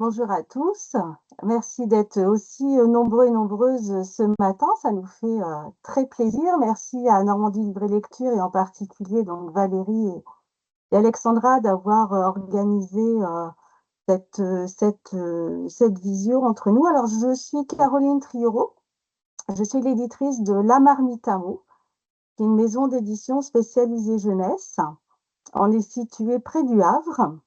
bonjour à tous. Merci d'être aussi nombreux et nombreuses ce matin. Ça nous fait très plaisir. Merci à Normandie Libre et Lecture et en particulier donc Valérie et Alexandra d'avoir organisé cette visio entre nous. Alors, je suis Caroline Trioro. Je suis l'éditrice de La Marmite à mots, qui est une maison d'édition spécialisée jeunesse. On est situé près du Havre.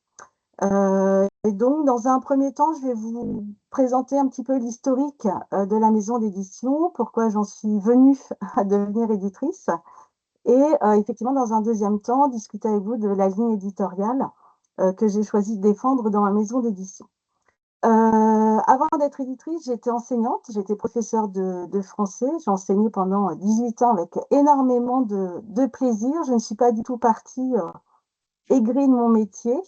Et donc, dans un premier temps, je vais vous présenter un petit peu l'historique de la maison d'édition, pourquoi j'en suis venue à devenir éditrice. Et effectivement, dans un deuxième temps, discuter avec vous de la ligne éditoriale que j'ai choisi de défendre dans la maison d'édition. Avant d'être éditrice, j'étais enseignante, j'étais professeure de français. J'ai enseigné pendant 18 ans avec énormément de plaisir. Je ne suis pas du tout partie aigrie de mon métier.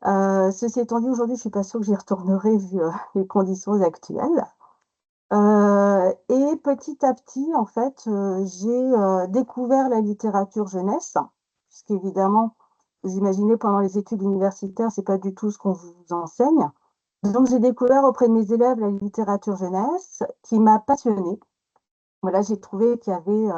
Ceci étant dit, aujourd'hui, je ne suis pas sûre que j'y retournerai vu les conditions actuelles. Et petit à petit, en fait, j'ai découvert la littérature jeunesse, puisqu'évidemment, vous imaginez, pendant les études universitaires, c'est pas du tout ce qu'on vous enseigne. Donc, j'ai découvert auprès de mes élèves la littérature jeunesse, qui m'a passionnée. Voilà, j'ai trouvé qu'il y avait,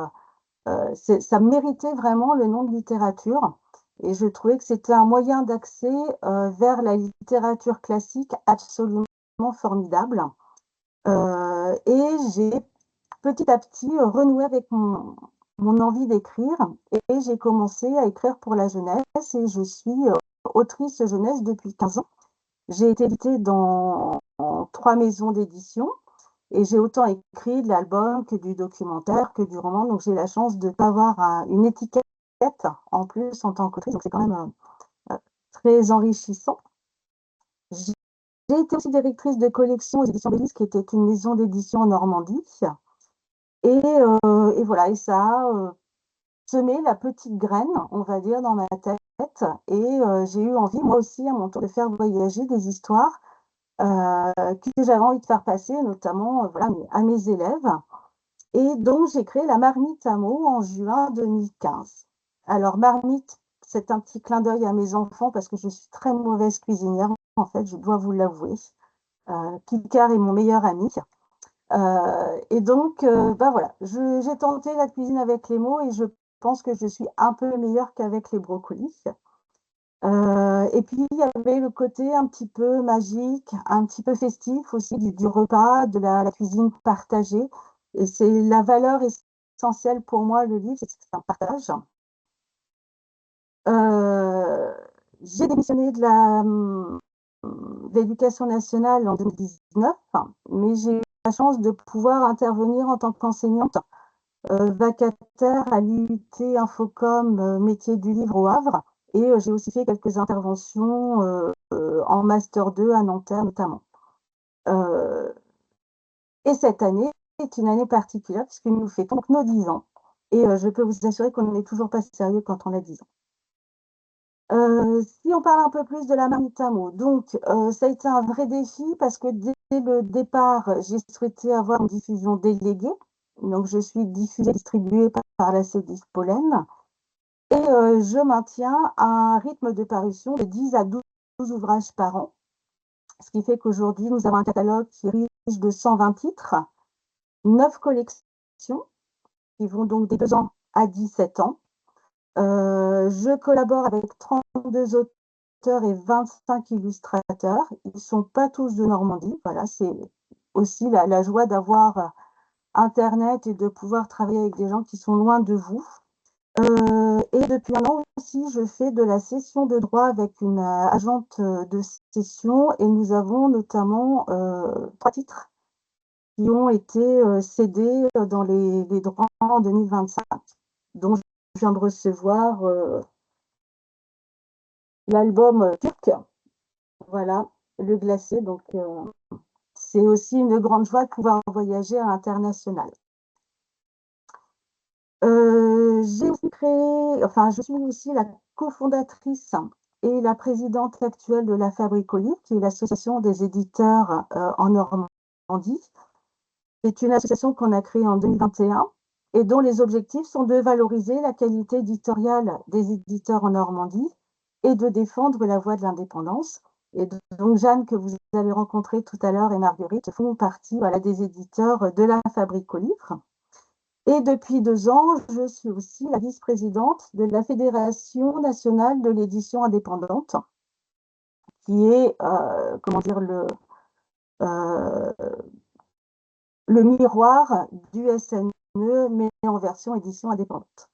ça méritait vraiment le nom de littérature. Et je trouvais que c'était un moyen d'accès vers la littérature classique absolument formidable. Et j'ai petit à petit renoué avec mon envie d'écrire et j'ai commencé à écrire pour la jeunesse et je suis autrice jeunesse depuis 15 ans. J'ai été éditée dans 3 maisons d'édition et j'ai autant écrit de l'album que du documentaire, que du roman. Donc j'ai la chance de ne pas avoir une étiquette en plus en tant qu'autrice. Donc c'est quand même très enrichissant. J'ai été aussi directrice de collection aux éditions Bélis, qui était une maison d'édition en Normandie. Et voilà, et ça a semé la petite graine, on va dire, dans ma tête. Et j'ai eu envie, moi aussi, à mon tour, de faire voyager des histoires que j'avais envie de faire passer, notamment voilà, à mes élèves. Et donc, j'ai créé la Marmite à mots en juin 2015. Alors, Marmite, c'est un petit clin d'œil à mes enfants parce que je suis très mauvaise cuisinière, en fait, je dois vous l'avouer. Picard est mon meilleur ami. Et donc, bah voilà, j'ai tenté la cuisine avec les mots et je pense que je suis un peu meilleure qu'avec les brocolis. Et puis, il y avait le côté un petit peu magique, un petit peu festif aussi du repas, de la cuisine partagée. Et c'est la valeur essentielle pour moi, le livre, c'est un partage. J'ai démissionné de l'éducation nationale en 2019, mais j'ai eu la chance de pouvoir intervenir en tant qu'enseignante vacataire à l'IUT Infocom métier du livre au Havre. Et j'ai aussi fait quelques interventions en Master 2 à Nanterre notamment. Et cette année est une année particulière puisque nous fêtons donc nos 10 ans. Et je peux vous assurer qu'on n'est toujours pas sérieux quand on a 10 ans. Si on parle un peu plus de la Marmite à mots, donc ça a été un vrai défi parce que dès le départ, j'ai souhaité avoir une diffusion déléguée. Donc je suis diffusée, distribuée par la Cédis Pollen. Et je maintiens un rythme de parution de 10 à 12 ouvrages par an. Ce qui fait qu'aujourd'hui, nous avons un catalogue qui est riche de 120 titres, 9 collections qui vont donc des 2 ans à 17 ans. Je collabore avec 32 auteurs et 25 illustrateurs. Ils ne sont pas tous de Normandie. Voilà, c'est aussi la joie d'avoir Internet et de pouvoir travailler avec des gens qui sont loin de vous. Et depuis un an aussi, je fais de la cession de droits avec une agente de cession et nous avons notamment 3 titres qui ont été cédés dans les droits en 2025, dont je viens de recevoir l'album turc, voilà, Le Glacé. Donc, c'est aussi une grande joie de pouvoir voyager à l'international. Je suis aussi la cofondatrice et la présidente actuelle de la Fabricolie, qui est l'association des éditeurs en Normandie. C'est une association qu'on a créée en 2021 et dont les objectifs sont de valoriser la qualité éditoriale des éditeurs en Normandie et de défendre la voie de l'indépendance. Et donc Jeanne, que vous avez rencontrée tout à l'heure, et Marguerite font partie des éditeurs de la Fabrique aux livres. Et depuis 2 ans, je suis aussi la vice-présidente de la Fédération nationale de l'édition indépendante, qui est, comment dire, euh, le miroir du SNE, mais en version édition indépendante.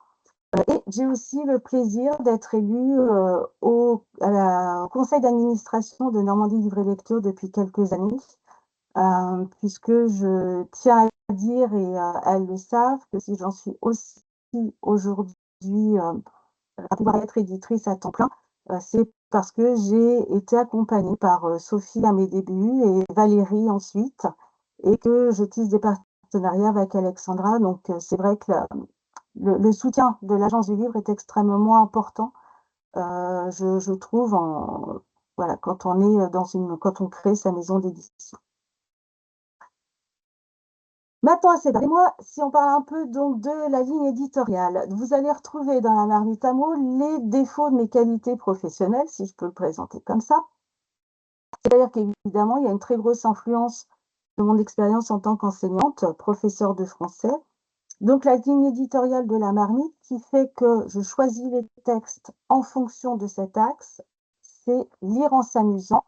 Et j'ai aussi le plaisir d'être élue au conseil d'administration de Normandie Livre et Lecture depuis quelques années, puisque je tiens à dire, et elles le savent, que si j'en suis aussi aujourd'hui à pouvoir être éditrice à temps plein, c'est parce que j'ai été accompagnée par Sophie à mes débuts et Valérie ensuite, et que je tisse des partenariats avec Alexandra. Donc c'est vrai que le soutien de l'Agence du livre est extrêmement important, je trouve, quand on est quand on crée sa maison d'édition. Maintenant, c'est vrai. Moi, si on parle un peu donc de la ligne éditoriale, vous allez retrouver dans la Marmite à mots les défauts de mes qualités professionnelles, si je peux le présenter comme ça. C'est-à-dire qu'évidemment, il y a une très grosse influence de mon expérience en tant qu'enseignante, professeure de français. Donc, la ligne éditoriale de la Marmite qui fait que je choisis les textes en fonction de cet axe, c'est lire en s'amusant,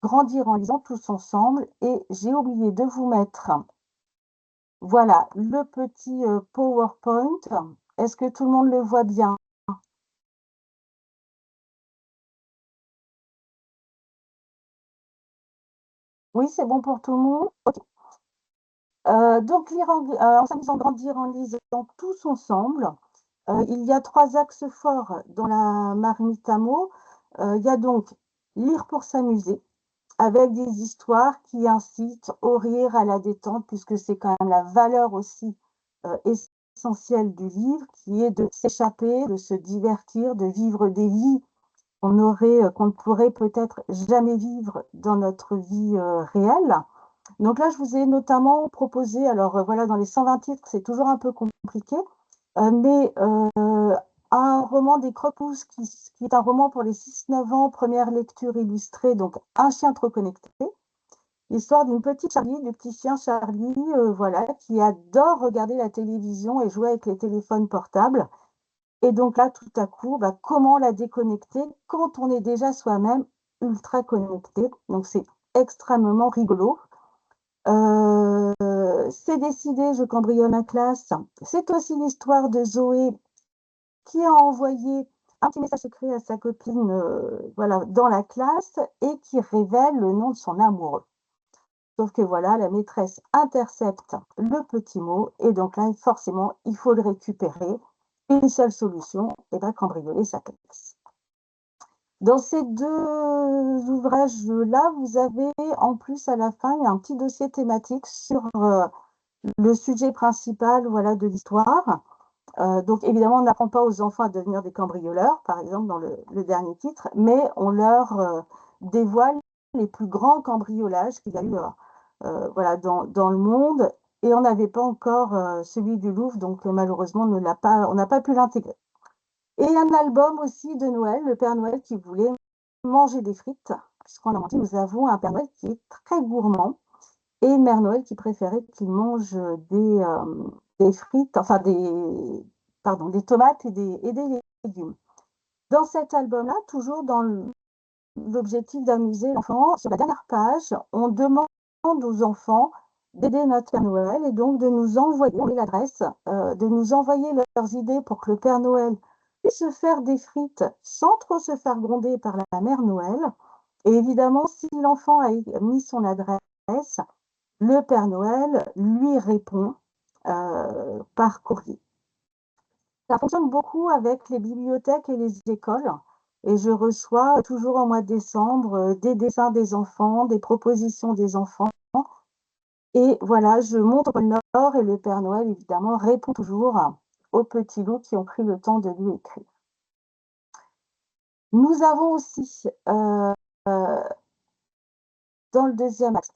grandir en lisant tous ensemble. Et j'ai oublié de vous mettre, voilà, le petit PowerPoint. Est-ce que tout le monde le voit bien? Oui, c'est bon pour tout le monde? Ok. Donc, lire en s'amusant, grandir en lisant tous ensemble. Il y a 3 axes forts dans la Marmite à mots. Il y a donc lire pour s'amuser, avec des histoires qui incitent au rire, à la détente, puisque c'est quand même la valeur aussi essentielle du livre, qui est de s'échapper, de se divertir, de vivre des vies qu'on ne pourrait peut-être jamais vivre dans notre vie réelle. Donc là, je vous ai notamment proposé, alors voilà, dans les 120 titres, c'est toujours un peu compliqué, mais un roman des Croc-Pousses, qui est un roman pour les 6-9 ans, première lecture illustrée, donc Un chien trop connecté. L'histoire d'une petite Charlie, du petit chien Charlie, voilà, qui adore regarder la télévision et jouer avec les téléphones portables. Et donc là, tout à coup, comment la déconnecter quand on est déjà soi-même ultra connecté? Donc c'est extrêmement rigolo. C'est décidé, je cambriole ma classe. C'est aussi l'histoire de Zoé qui a envoyé un petit message secret à sa copine voilà, dans la classe et qui révèle le nom de son amoureux. Sauf que voilà, la maîtresse intercepte le petit mot et donc là, forcément, il faut le récupérer. Une seule solution, cambrioler sa classe. Dans ces 2 ouvrages-là, vous avez en plus à la fin, il y a un petit dossier thématique sur le sujet principal, voilà, de l'histoire. Donc évidemment, on n'apprend pas aux enfants à devenir des cambrioleurs, par exemple dans le dernier titre, mais on leur dévoile les plus grands cambriolages qu'il y a eu voilà, dans le monde. Et on n'avait pas encore celui du Louvre, donc malheureusement, on n'a pas pu l'intégrer. Et un album aussi de Noël, le Père Noël qui voulait manger des frites, puisqu'en Normandie, nous avons un Père Noël qui est très gourmand et une Mère Noël qui préférait qu'il mange des frites, enfin des tomates et des légumes. Dans cet album-là, toujours dans l'objectif d'amuser l'enfant, sur la dernière page, on demande aux enfants d'aider notre Père Noël et donc de nous envoyer l'adresse, de nous envoyer leurs idées pour que le Père Noël puisse se faire des frites sans trop se faire gronder par la Mère Noël. Et évidemment, si l'enfant a mis son adresse, le Père Noël lui répond par courrier. Ça fonctionne beaucoup avec les bibliothèques et les écoles. Et je reçois toujours au mois de décembre des dessins des enfants, des propositions des enfants. Et voilà, je monte au pôle Nord et le Père Noël, évidemment, répond toujours aux petits loups qui ont pris le temps de lui écrire. Nous avons aussi, dans le deuxième axe,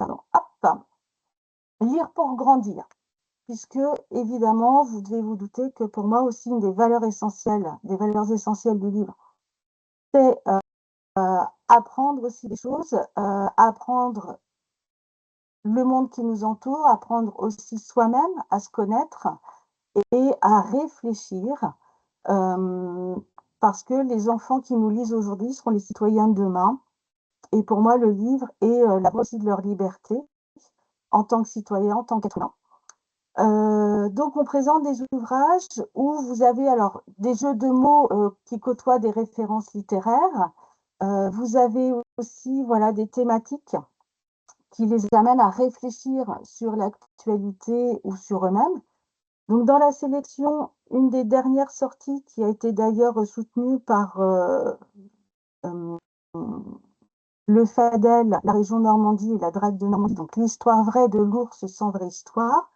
lire pour grandir. Puisque, évidemment, vous devez vous douter que pour moi aussi, une des valeurs essentielles du livre, c'est apprendre aussi des choses, apprendre le monde qui nous entoure, apprendre aussi soi-même à se connaître et à réfléchir, parce que les enfants qui nous lisent aujourd'hui seront les citoyens de demain. Et pour moi, le livre est la voie aussi de leur liberté en tant que citoyen, en tant qu'être humain. Donc on présente des ouvrages où vous avez alors des jeux de mots qui côtoient des références littéraires. Vous avez aussi voilà, des thématiques qui les amènent à réfléchir sur l'actualité ou sur eux-mêmes. Donc dans la sélection, une des dernières sorties qui a été d'ailleurs soutenue par le FADEL, la région Normandie et la DRAC de Normandie, donc l'histoire vraie de l'ours sans vraie histoire,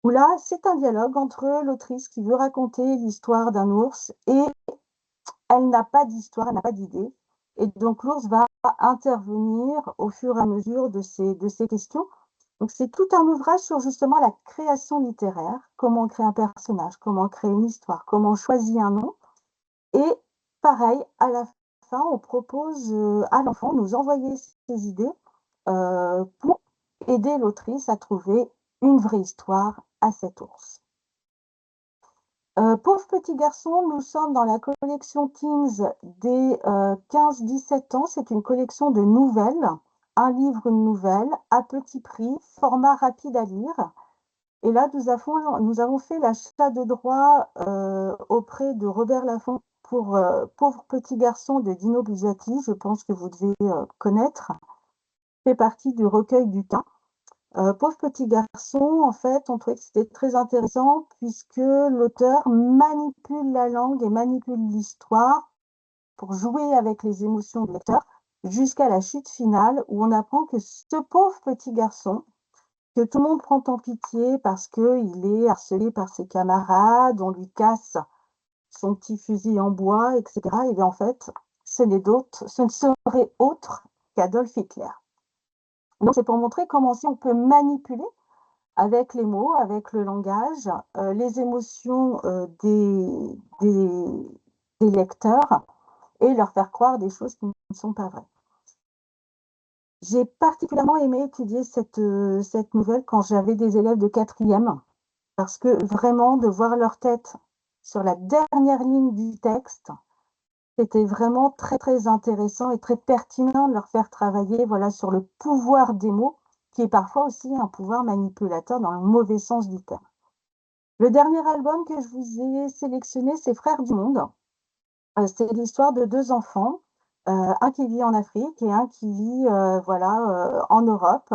où là, c'est un dialogue entre l'autrice qui veut raconter l'histoire d'un ours et elle n'a pas d'histoire, elle n'a pas d'idée. Et donc l'ours va intervenir au fur et à mesure de ces questions. Donc c'est tout un ouvrage sur justement la création littéraire, comment on crée un personnage, comment on crée une histoire, comment on choisit un nom. Et pareil, à la fin, on propose à l'enfant de nous envoyer ses idées pour aider l'autrice à trouver une vraie histoire à cet ours. Pauvre petit garçon, nous sommes dans la collection Teens des 15-17 ans. C'est une collection de nouvelles, un livre, une nouvelle, à petit prix, format rapide à lire. Et là, nous avons fait l'achat de droit auprès de Robert Laffont pour Pauvre petit garçon de Dino Buzzati. Je pense que vous devez connaître. Fait partie du recueil du Quin. Pauvre petit garçon, en fait, on trouvait que c'était très intéressant puisque l'auteur manipule la langue et manipule l'histoire pour jouer avec les émotions du lecteur jusqu'à la chute finale où on apprend que ce pauvre petit garçon, que tout le monde prend en pitié parce qu'il est harcelé par ses camarades, on lui casse son petit fusil en bois, etc. Et bien en fait, ce ne serait autre qu'Adolf Hitler. Donc c'est pour montrer comment aussi on peut manipuler avec les mots, avec le langage, les émotions des lecteurs et leur faire croire des choses qui ne sont pas vraies. J'ai particulièrement aimé étudier cette nouvelle quand j'avais des élèves de quatrième, parce que vraiment, de voir leur tête sur la dernière ligne du texte, c'était vraiment très, très intéressant et très pertinent de leur faire travailler voilà, sur le pouvoir des mots, qui est parfois aussi un pouvoir manipulateur dans le mauvais sens du terme. Le dernier album que je vous ai sélectionné, c'est Frères du Monde. C'est l'histoire de deux enfants, un qui vit en Afrique et un qui vit voilà, en Europe.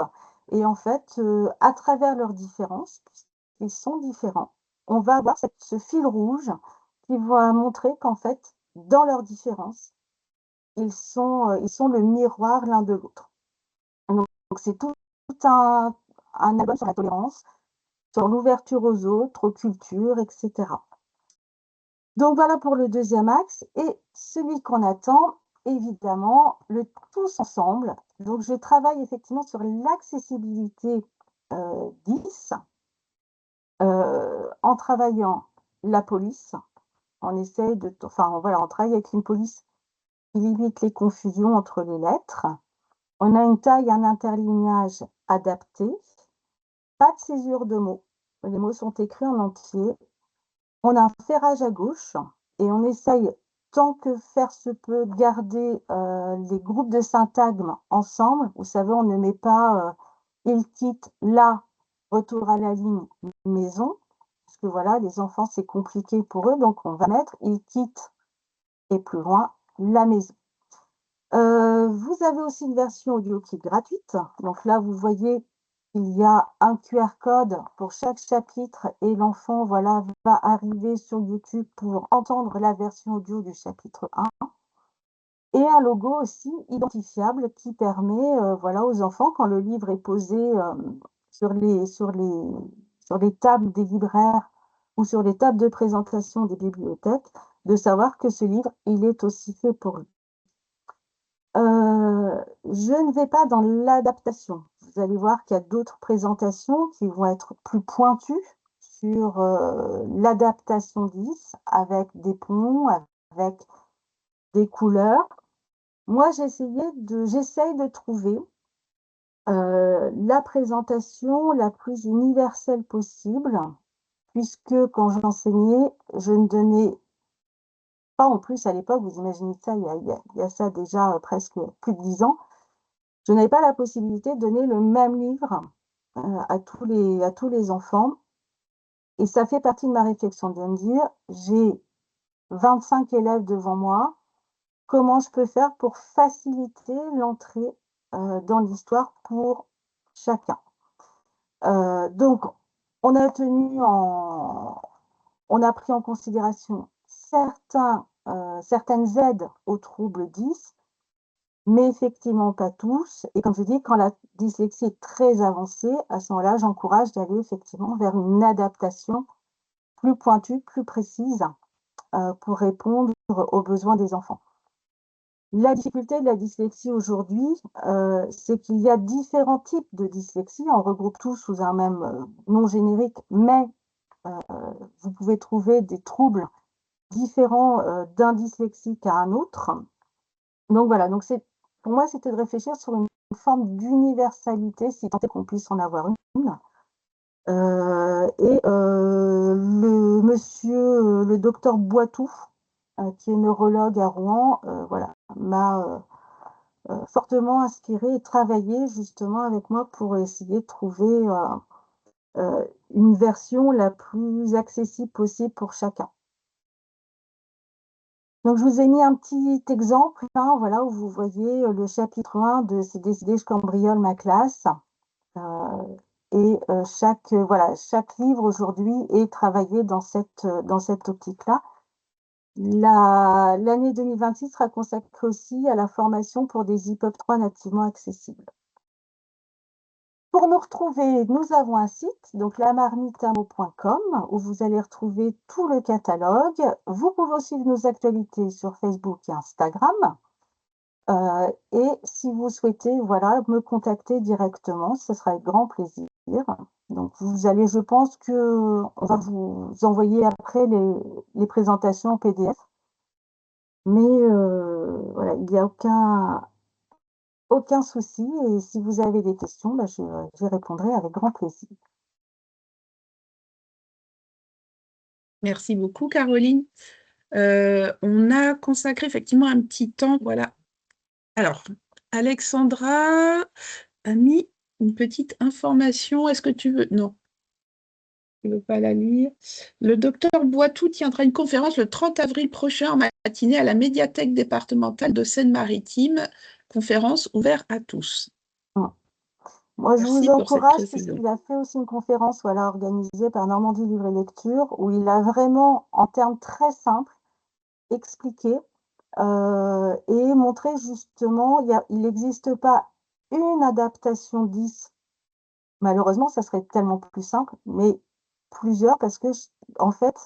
Et en fait, à travers leurs différences, puisqu'ils sont différents, on va avoir ce fil rouge qui va montrer qu'en fait, dans leurs différences, ils sont le miroir l'un de l'autre. Donc c'est tout un album sur la tolérance, sur l'ouverture aux autres, aux cultures, etc. Donc voilà pour le deuxième axe. Et celui qu'on attend, évidemment, le tous ensemble. Donc je travaille effectivement sur l'accessibilité 10, en travaillant la police. On essaye enfin voilà, on travaille avec une police qui limite les confusions entre les lettres. On a une taille, un interlignage adapté. Pas de césure de mots. Les mots sont écrits en entier. On a un ferrage à gauche et on essaye, tant que faire se peut, de garder les groupes de syntagmes ensemble. Vous savez, on ne met pas il quitte là, retour à la ligne maison, parce que voilà, les enfants, c'est compliqué pour eux, donc on va mettre il quitte et plus loin la maison. Vous avez aussi une version audio qui est gratuite. Donc là, vous voyez, il y a un QR code pour chaque chapitre et l'enfant voilà, va arriver sur YouTube pour entendre la version audio du chapitre 1. Et un logo aussi identifiable qui permet voilà, aux enfants, quand le livre est posé sur les tables des libraires ou sur les tables de présentation des bibliothèques, de savoir que ce livre, il est aussi fait pour eux. Je ne vais pas dans l'adaptation. Vous allez voir qu'il y a d'autres présentations qui vont être plus pointues sur l'adaptation 10, avec des ponts, avec des couleurs. moi, j'essaye de trouver la présentation la plus universelle possible, puisque quand j'enseignais, je ne donnais pas en plus à l'époque, vous imaginez ça, il y a ça déjà presque plus de 10 ans, je n'avais pas la possibilité de donner le même livre à tous les enfants. Et ça fait partie de ma réflexion de me dire, j'ai 25 élèves devant moi, comment je peux faire pour faciliter l'entrée dans l'histoire pour chacun. Donc, on a tenu en, on a pris en considération certaines aides aux troubles 10, mais effectivement pas tous. Et comme je dis, quand la dyslexie est très avancée, à ce moment-là, j'encourage d'aller effectivement vers une adaptation plus pointue, plus précise, pour répondre aux besoins des enfants. La difficulté de la dyslexie aujourd'hui, c'est qu'il y a différents types de dyslexie. On regroupe tout sous un même nom générique, mais vous pouvez trouver des troubles différents d'un dyslexique à un autre. Donc voilà, donc pour moi, c'était de réfléchir sur une forme d'universalité, si tant est qu'on puisse en avoir une. Le docteur Boitou, qui est neurologue à Rouen, voilà, m'a fortement inspiré et travaillé justement avec moi pour essayer de trouver une version la plus accessible possible pour chacun. Donc, je vous ai mis un petit exemple, hein, voilà, où vous voyez le chapitre 1 de C'est décidé, je cambriole ma classe. Chaque livre aujourd'hui est travaillé dans cette optique-là. L'année 2026 sera consacrée aussi à la formation pour des IPUB 3 nativement accessibles. Pour nous retrouver, nous avons un site, donc lamarmitamo.com, où vous allez retrouver tout le catalogue. Vous pouvez suivre nos actualités sur Facebook et Instagram. Et si vous souhaitez, voilà, me contacter directement, ce sera avec grand plaisir. Donc, vous allez, je pense qu'on va vous envoyer après les présentations en PDF. Mais voilà, il n'y a aucun souci. Et si vous avez des questions, bah, j'y répondrai avec grand plaisir. Merci beaucoup, Caroline. On a consacré effectivement un petit temps, voilà. Alors, Alexandra a mis une petite information. Est-ce que tu veux? Non, tu ne veux pas la lire. Le docteur Boitou tiendra une conférence le 30 avril prochain en matinée à la médiathèque départementale de Seine-Maritime. Conférence ouverte à tous. Moi, je Merci vous pour cette encourage, précision. puisqu'il a fait aussi une conférence, voilà, organisée par Normandie Livre et Lecture, où il a vraiment, en termes très simples, expliqué et montré justement, il n'existe pas une adaptation 10. Malheureusement, ça serait tellement plus simple, mais plusieurs, parce que, en fait,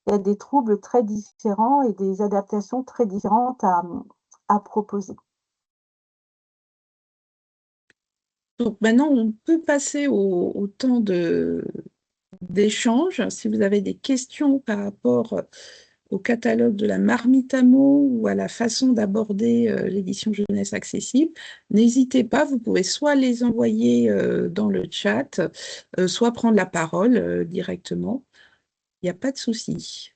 il y a des troubles très différents et des adaptations très différentes à proposer. Donc maintenant, on peut passer au temps d'échange. Si vous avez des questions par rapport au catalogue de la Marmite à mots ou à la façon d'aborder l'édition jeunesse accessible, n'hésitez pas, vous pouvez soit les envoyer dans le chat, soit prendre la parole directement. Il n'y a pas de souci.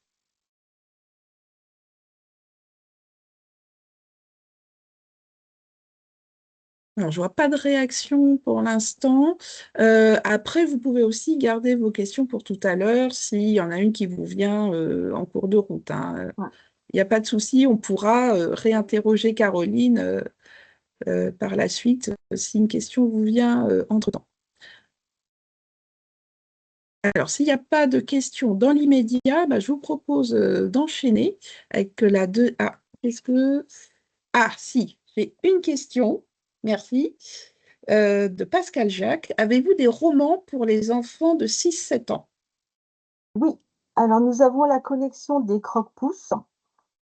Alors, je ne vois pas de réaction pour l'instant. Après, vous pouvez aussi garder vos questions pour tout à l'heure s'il y en a une qui vous vient en cours de route, hein. Ouais. Il n'y a pas de souci, on pourra réinterroger Caroline par la suite si une question vous vient entre-temps. Alors, s'il n'y a pas de questions dans l'immédiat, bah, je vous propose d'enchaîner avec la 2. Ah, est-ce que... Ah, si, j'ai une question. Merci. De Pascal Jacques. Avez-vous des romans pour les enfants de 6-7 ans? Oui, alors nous avons la collection des croque-pousses.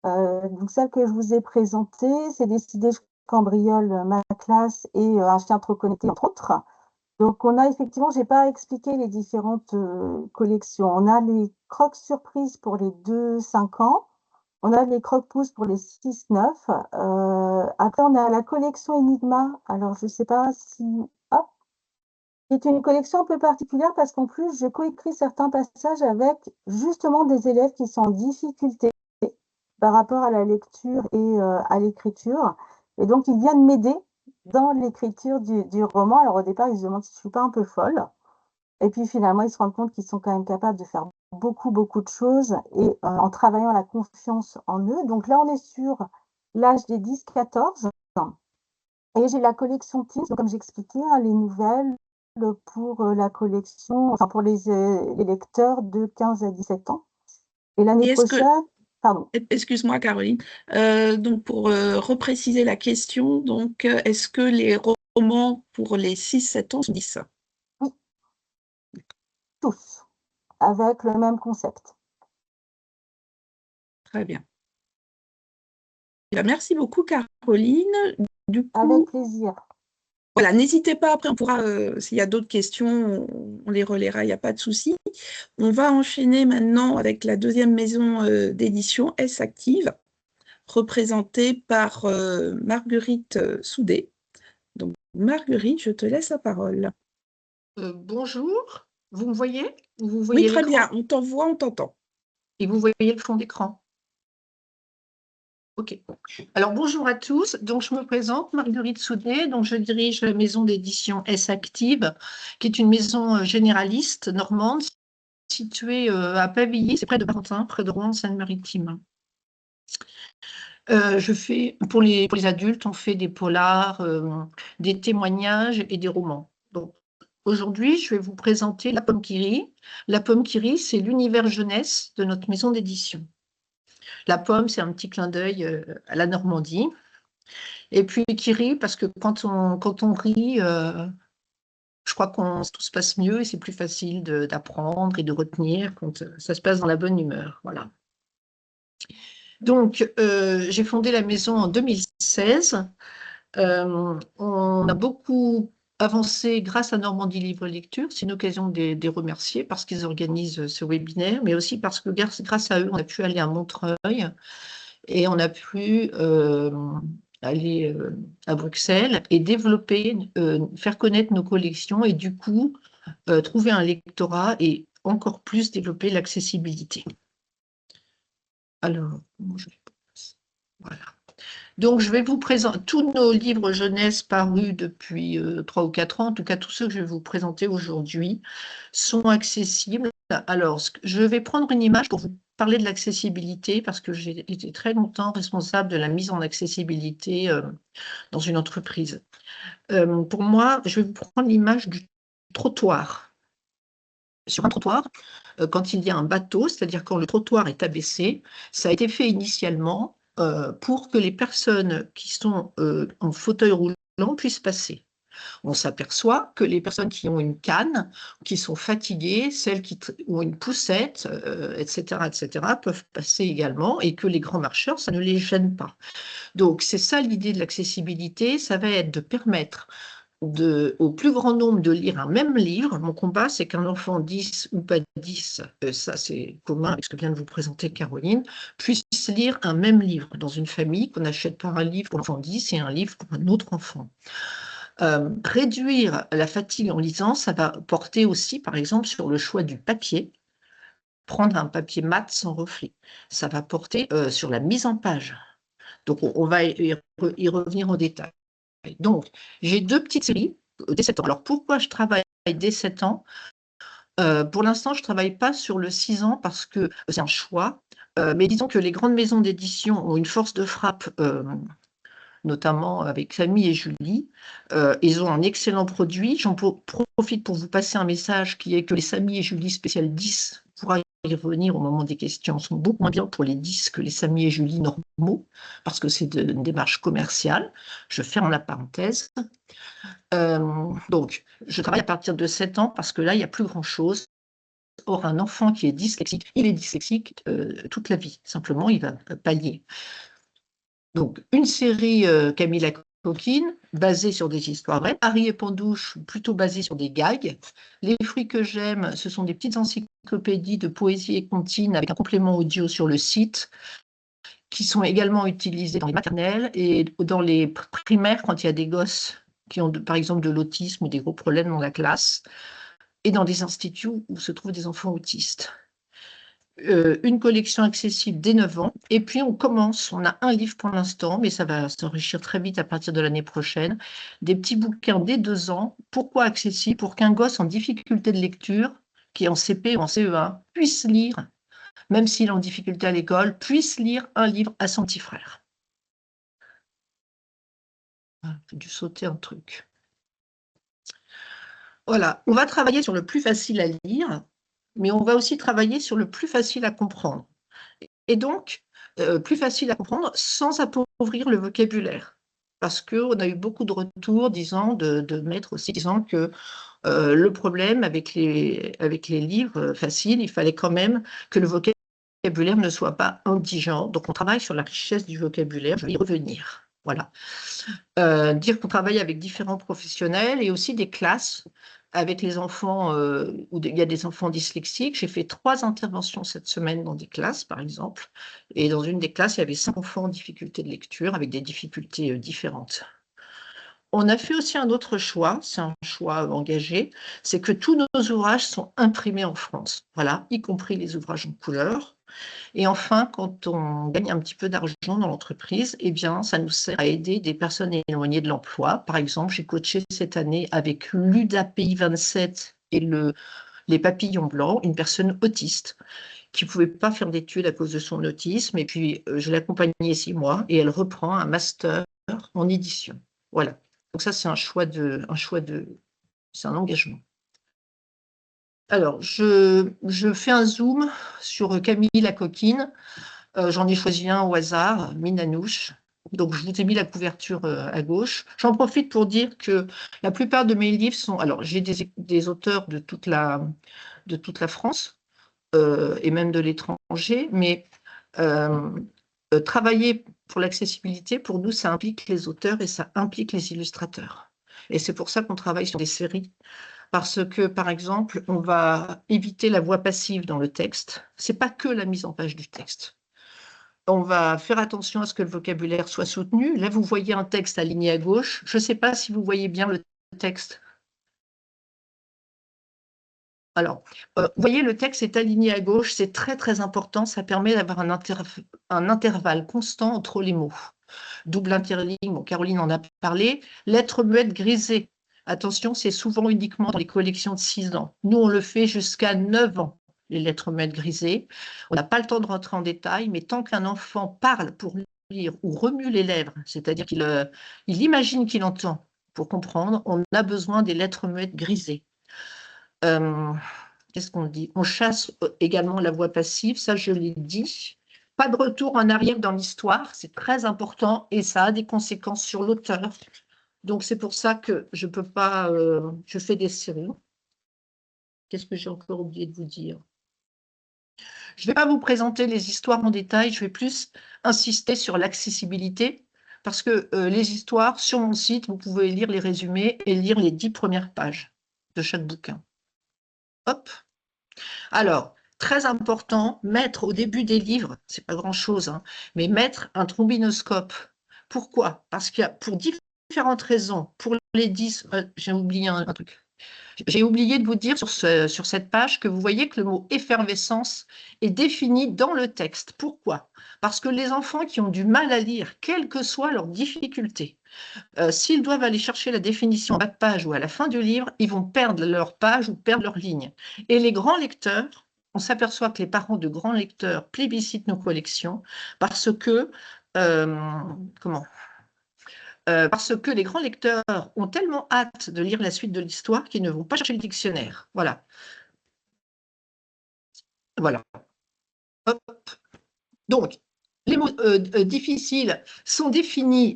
Donc celle que je vous ai présentée, c'est Décidé, je cambriole ma classe et Un chien trop connecté, entre autres. Donc on a effectivement, j'ai pas expliqué les différentes collections. On a les croques surprises pour les 2-5 ans. On a les croque-pouces pour les 6-9. Après, on a la collection Enigma. Alors, je ne sais pas si... Hop. C'est une collection un peu particulière parce qu'en plus, j'ai coécrit certains passages avec justement des élèves qui sont en difficulté par rapport à la lecture et à l'écriture. Et donc, ils viennent m'aider dans l'écriture du roman. Alors, au départ, ils se demandent si je ne suis pas un peu folle. Et puis, finalement, ils se rendent compte qu'ils sont quand même capables de faire beaucoup, beaucoup de choses et en travaillant la confiance en eux. Donc là, on est sur l'âge des 10-14. Et j'ai la collection Teens, comme j'expliquais, hein, les nouvelles pour la collection, enfin pour les lecteurs de 15 à 17 ans. Et l'année Et est-ce que, prochaine, pardon, excuse-moi Caroline, donc pour repréciser la question, donc est-ce que les romans pour les 6-7 ans sont 10? oui, tous, avec le même concept. Très bien. Bien, merci beaucoup Caroline. Du Avec coup, plaisir. voilà, n'hésitez pas, après on pourra, s'il y a d'autres questions, on les relaiera, il n'y a pas de souci. On va enchaîner maintenant avec la deuxième maison d'édition, S-Active, représentée par Marguerite Soudet. Donc Marguerite, je te laisse la parole. Bonjour, vous me voyez? Vous Oui, voyez très bien, l'écran? on t'envoie, on t'entend. Et vous voyez le fond d'écran? Ok. Alors bonjour à tous. Donc je me présente, Marguerite Soudet. Donc je dirige la maison d'édition S-Active, qui est une maison généraliste normande située à Pavilly, c'est près de Pantin, près de Rouen-Seine-Maritime. Je fais pour les adultes, on fait des polars, des témoignages et des romans. Donc aujourd'hui, je vais vous présenter La Pomme qui rit. La Pomme qui rit, c'est l'univers jeunesse de notre maison d'édition. La pomme, c'est un petit clin d'œil à la Normandie. Et puis qui rit, parce que quand on rit, je crois que tout se passe mieux et c'est plus facile d'apprendre et de retenir quand ça se passe dans la bonne humeur. Voilà. Donc, j'ai fondé la maison en 2016. On a beaucoup avancé grâce à Normandie Livre Lecture. C'est une occasion de les remercier parce qu'ils organisent ce webinaire, mais aussi parce que grâce à eux, on a pu aller à Montreuil et on a pu aller à Bruxelles et développer, faire connaître nos collections et du coup, trouver un lectorat et encore plus développer l'accessibilité. Alors, voilà. Donc, je vais vous présenter tous nos livres jeunesse parus depuis 3 ou 4 ans, en tout cas tous ceux que je vais vous présenter aujourd'hui, sont accessibles. Alors, je vais prendre une image pour vous parler de l'accessibilité, parce que j'ai été très longtemps responsable de la mise en accessibilité dans une entreprise. Pour moi, je vais vous prendre l'image du trottoir. Sur un trottoir, quand il y a un bateau, c'est-à-dire quand le trottoir est abaissé, ça a été fait initialement pour que les personnes qui sont en fauteuil roulant puissent passer. On s'aperçoit que les personnes qui ont une canne, qui sont fatiguées, celles qui ont une poussette, etc., peuvent passer également et que les grands marcheurs, ça ne les gêne pas. Donc, c'est ça l'idée de l'accessibilité, ça va être de permettre au plus grand nombre de lire un même livre. Mon combat, c'est qu'un enfant 10 ou pas 10, ça c'est commun avec ce que vient de vous présenter Caroline, puisse lire un même livre dans une famille, qu'on n'achète pas un livre pour l'enfant 10 et un livre pour un autre enfant. Réduire la fatigue en lisant, ça va porter aussi, par exemple, sur le choix du papier. Prendre un papier mat sans reflet. Ça va porter sur la mise en page. Donc, on va y revenir en détail. Donc, j'ai 2 petites séries dès 7 ans. Alors, pourquoi je travaille dès 7 ans? Pour l'instant, je ne travaille pas sur le 6 ans parce que c'est un choix. Mais disons que les grandes maisons d'édition ont une force de frappe, notamment avec Samy et Julie. Ils ont un excellent produit. J'en profite pour vous passer un message qui est que les Samy et Julie spécial 10, on pourra y revenir au moment des questions, sont beaucoup moins bien pour les 10 que les Samy et Julie normaux, parce que c'est une démarche commerciale. Je ferme la parenthèse. Donc, je travaille à partir de 7 ans parce que là, il n'y a plus grand-chose. Or, un enfant qui est dyslexique, il est dyslexique toute la vie. Simplement, il va pallier. Donc, une série Camille la coquine, basée sur des histoires vraies. Harry et Pandouche, plutôt basée sur des gags. Les fruits que j'aime, ce sont des petites encyclopédies de poésie et comptines avec un complément audio sur le site. qui sont également utilisés dans les maternelles et dans les primaires quand il y a des gosses qui ont, par exemple, de l'autisme ou des gros problèmes dans la classe, et dans des instituts où se trouvent des enfants autistes. Une collection accessible dès 9 ans, et puis on a un livre pour l'instant, mais ça va s'enrichir très vite à partir de l'année prochaine, des petits bouquins dès 2 ans. Pourquoi accessible? Pour qu'un gosse en difficulté de lecture, qui est en CP ou en CE1, puisse lire, même s'il est en difficulté à l'école, puisse lire un livre à son petit frère. J'ai dû sauter un truc. Voilà, on va travailler sur le plus facile à lire, mais on va aussi travailler sur le plus facile à comprendre. Et donc, plus facile à comprendre sans appauvrir le vocabulaire. Parce qu'on a eu beaucoup de retours de maîtres aussi disant que le problème avec les livres faciles, il fallait quand même que le vocabulaire ne soit pas indigent. Donc, on travaille sur la richesse du vocabulaire, je vais y revenir. Voilà. Dire qu'on travaille avec différents professionnels et aussi des classes avec les enfants, où il y a des enfants dyslexiques. J'ai fait 3 interventions cette semaine dans des classes, par exemple. Et dans une des classes, il y avait 5 enfants en difficulté de lecture avec des difficultés différentes. On a fait aussi un autre choix, c'est un choix engagé, c'est que tous nos ouvrages sont imprimés en France, voilà, y compris les ouvrages en couleur. Et enfin, quand on gagne un petit peu d'argent dans l'entreprise, eh bien, ça nous sert à aider des personnes éloignées de l'emploi. Par exemple, j'ai coaché cette année avec l'UDAPI 27 et les papillons blancs, une personne autiste qui ne pouvait pas faire d'études à cause de son autisme. Et puis, je l'ai accompagnée 6 mois et elle reprend un master en édition. Voilà. Donc ça, c'est c'est un engagement. Alors, je fais un zoom sur Camille la coquine. J'en ai choisi un au hasard, Minanouche. Donc, je vous ai mis la couverture à gauche. J'en profite pour dire que la plupart de mes livres sont... Alors, j'ai des auteurs de toute la France et même de l'étranger, mais travailler pour l'accessibilité, pour nous, ça implique les auteurs et ça implique les illustrateurs. Et c'est pour ça qu'on travaille sur des séries. Parce que, par exemple, on va éviter la voix passive dans le texte. Ce n'est pas que la mise en page du texte. On va faire attention à ce que le vocabulaire soit soutenu. Là, vous voyez un texte aligné à gauche. Je ne sais pas si vous voyez bien le texte. Alors, vous voyez, le texte est aligné à gauche. C'est très, très important. Ça permet d'avoir un intervalle constant entre les mots. Double interligne, bon, Caroline en a parlé. Lettres muettes grisées. Attention, c'est souvent uniquement dans les collections de 6 ans. Nous, on le fait jusqu'à 9 ans, les lettres muettes grisées. On n'a pas le temps de rentrer en détail, mais tant qu'un enfant parle pour lire ou remue les lèvres, c'est-à-dire qu'il imagine qu'il entend pour comprendre, on a besoin des lettres muettes grisées. Qu'est-ce qu'on dit? On chasse également la voix passive, ça je l'ai dit. Pas de retour en arrière dans l'histoire, c'est très important et ça a des conséquences sur l'auteur. Donc, c'est pour ça que je peux pas... je fais des séries. Qu'est-ce que j'ai encore oublié de vous dire? Je ne vais pas vous présenter les histoires en détail, je vais plus insister sur l'accessibilité parce que les histoires, sur mon site, vous pouvez lire les résumés et lire les 10 premières pages de chaque bouquin. Hop. Alors, très important, mettre au début des livres, c'est pas grand-chose, hein, mais mettre un trombinoscope. Pourquoi? Parce qu'il y a, pour différentes raisons, pour les 10, j'ai oublié un truc. J'ai oublié de vous dire sur cette page que vous voyez que le mot effervescence est défini dans le texte. Pourquoi? Parce que les enfants qui ont du mal à lire, quelle que soit leur difficulté, s'ils doivent aller chercher la définition en bas de page ou à la fin du livre, ils vont perdre leur page ou perdre leur ligne. Et les grands lecteurs, on s'aperçoit que les parents de grands lecteurs plébiscitent nos collections parce que, parce que les grands lecteurs ont tellement hâte de lire la suite de l'histoire qu'ils ne vont pas chercher le dictionnaire. Voilà. Voilà. Hop. Donc, les mots difficiles sont définis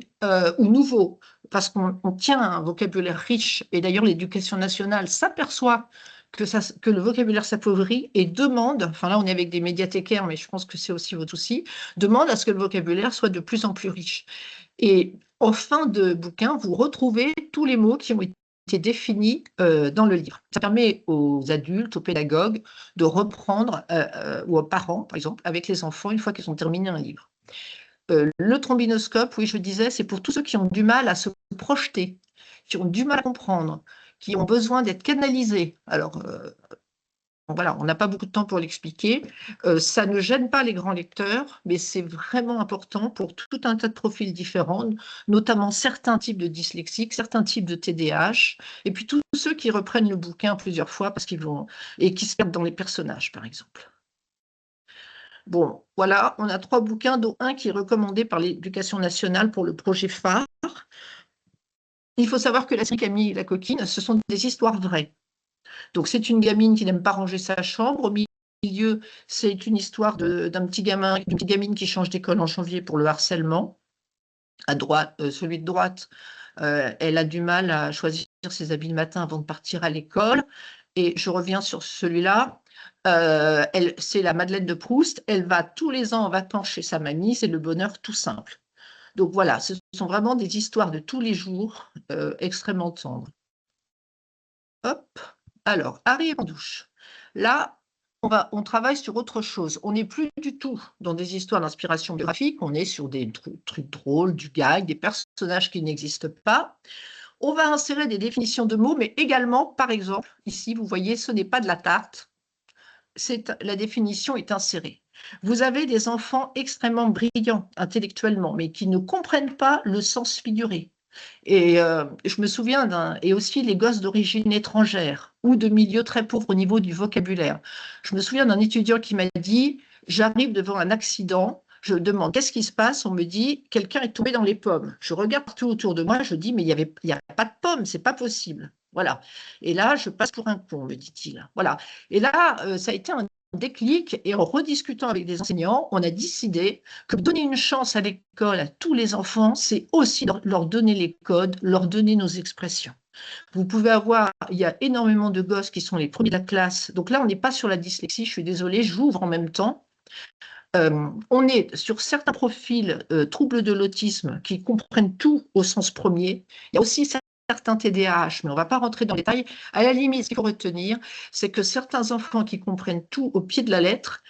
ou nouveaux parce qu'on tient un vocabulaire riche et d'ailleurs l'éducation nationale s'aperçoit que le vocabulaire s'appauvrit et demande, enfin là on est avec des médiathécaires mais je pense que c'est aussi votre souci, demande à ce que le vocabulaire soit de plus en plus riche. Et en fin de bouquin, vous retrouvez tous les mots qui ont été définis dans le livre. Ça permet aux adultes, aux pédagogues de reprendre, ou aux parents, par exemple, avec les enfants, une fois qu'ils ont terminé un livre. Le trombinoscope, oui, je disais, c'est pour tous ceux qui ont du mal à se projeter, qui ont du mal à comprendre, qui ont besoin d'être canalisés. Alors, voilà, on n'a pas beaucoup de temps pour l'expliquer. Ça ne gêne pas les grands lecteurs, mais c'est vraiment important pour tout un tas de profils différents, notamment certains types de dyslexiques, certains types de TDAH, et puis tous ceux qui reprennent le bouquin plusieurs fois parce qu'ils vont et qui se perdent dans les personnages, par exemple. Bon, voilà, on a 3 bouquins, dont un qui est recommandé par l'Éducation nationale pour le projet phare. Il faut savoir que la série Camille et la coquine, ce sont des histoires vraies. Donc, c'est une gamine qui n'aime pas ranger sa chambre. Au milieu, c'est une histoire d'un petit gamin, d'une petite gamine qui change d'école en janvier pour le harcèlement. À droite, celui de droite, elle a du mal à choisir ses habits le matin avant de partir à l'école. Et je reviens sur celui-là. C'est la Madeleine de Proust. Elle va tous les ans en vacances chez sa mamie. C'est le bonheur tout simple. Donc voilà, ce sont vraiment des histoires de tous les jours extrêmement tendres. Hop. Alors, Harry et Pandouche. Là, on travaille sur autre chose. On n'est plus du tout dans des histoires d'inspiration biographique. On est sur des trucs drôles, du gag, des personnages qui n'existent pas. On va insérer des définitions de mots, mais également, par exemple, ici, vous voyez, ce n'est pas de la tarte. La définition est insérée. Vous avez des enfants extrêmement brillants intellectuellement, mais qui ne comprennent pas le sens figuré. Et je me souviens et aussi les gosses d'origine étrangère ou de milieux très pauvres au niveau du vocabulaire. Je me souviens d'un étudiant qui m'a dit, j'arrive devant un accident, je demande qu'est-ce qui se passe, on me dit, quelqu'un est tombé dans les pommes. Je regarde partout autour de moi, je dis, mais il n'y a pas de pommes, c'est pas possible. Voilà. Et là, je passe pour un con, me dit-il. Voilà. Et là, ça a été un déclic, et en rediscutant avec des enseignants, on a décidé que donner une chance à l'école à tous les enfants, c'est aussi leur donner les codes, leur donner nos expressions. Vous pouvez avoir, il y a énormément de gosses qui sont les premiers de la classe, donc là on n'est pas sur la dyslexie, je suis désolée, j'ouvre en même temps. On est sur certains profils troubles de l'autisme qui comprennent tout au sens premier. Il y a aussi certains TDAH, mais on ne va pas rentrer dans les détails. À la limite, ce qu'il faut retenir, c'est que certains enfants qui comprennent tout au pied de la lettre,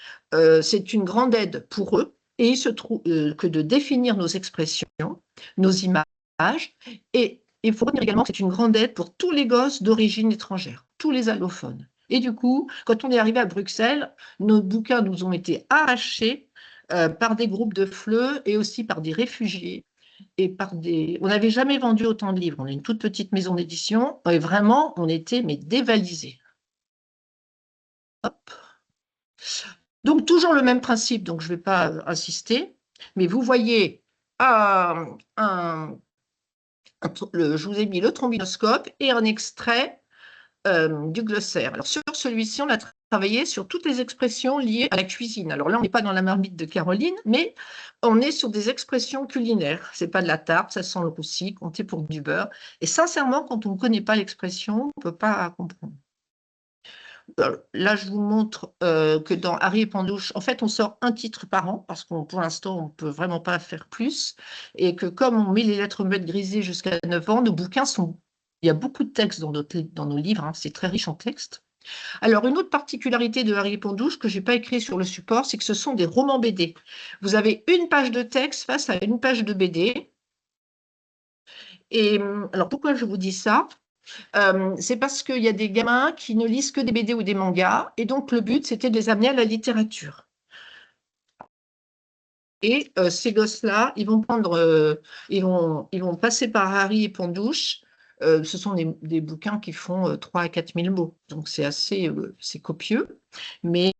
c'est une grande aide pour eux, et il se trouve que de définir nos expressions, nos images, et il faut retenir également que c'est une grande aide pour tous les gosses d'origine étrangère, tous les allophones. Et du coup, quand on est arrivé à Bruxelles, nos bouquins nous ont été arrachés par des groupes de FLE et aussi par des réfugiés. Et on n'avait jamais vendu autant de livres. On est une toute petite maison d'édition et vraiment, on était dévalisés. Hop. Donc, toujours le même principe, donc je ne vais pas insister. Mais vous voyez, je vous ai mis le trombinoscope et un extrait du glossaire. Alors, sur celui-ci, on a travaillé sur toutes les expressions liées à la cuisine. Alors là, on n'est pas dans la marmite de Caroline, mais on est sur des expressions culinaires. C'est pas de la tarte, ça sent le roussi, compter pour du beurre. Et sincèrement, quand on ne connaît pas l'expression, on ne peut pas comprendre. Là, je vous montre que dans Harry et Pandouche, en fait, on sort un titre par an, parce que pour l'instant, on ne peut vraiment pas faire plus, et que comme on met les lettres muettes grisées jusqu'à 9 ans, nos bouquins sont... Il y a beaucoup de textes dans nos livres, hein, c'est très riche en textes. Alors, une autre particularité de Harry et Pandouche que je n'ai pas écrit sur le support, c'est que ce sont des romans BD. Vous avez une page de texte face à une page de BD. Et alors, pourquoi je vous dis ça ? C'est parce qu'il y a des gamins qui ne lisent que des BD ou des mangas, et donc le but, c'était de les amener à la littérature. Et ces gosses-là, ils vont passer par Harry et Pandouche. Ce sont des bouquins qui font 3 à 4 000 mots, donc c'est assez c'est copieux, mais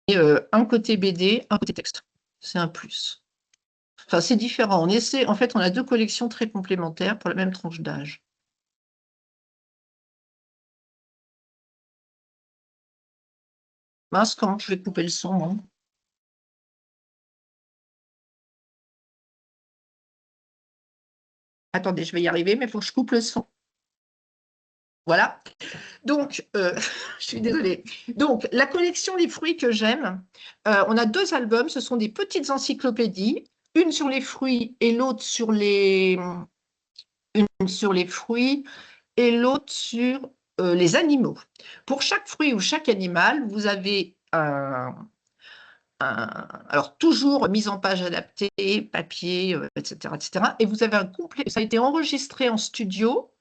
un côté BD, un côté texte, c'est un plus. Enfin, c'est différent. En fait, on a 2 collections très complémentaires pour la même tranche d'âge. Mince, comment je vais couper le son, moi ? Attendez, je vais y arriver, mais il faut que je coupe le son. Voilà. Donc, je suis désolée. Donc, la collection Les fruits que j'aime, on a 2 albums. Ce sont des petites encyclopédies, une sur les fruits et l'autre sur une sur les fruits et l'autre sur les animaux. Pour chaque fruit ou chaque animal, vous avez alors toujours mise en page adaptée, papier, etc., etc. Et vous avez un complet, ça a été enregistré en studio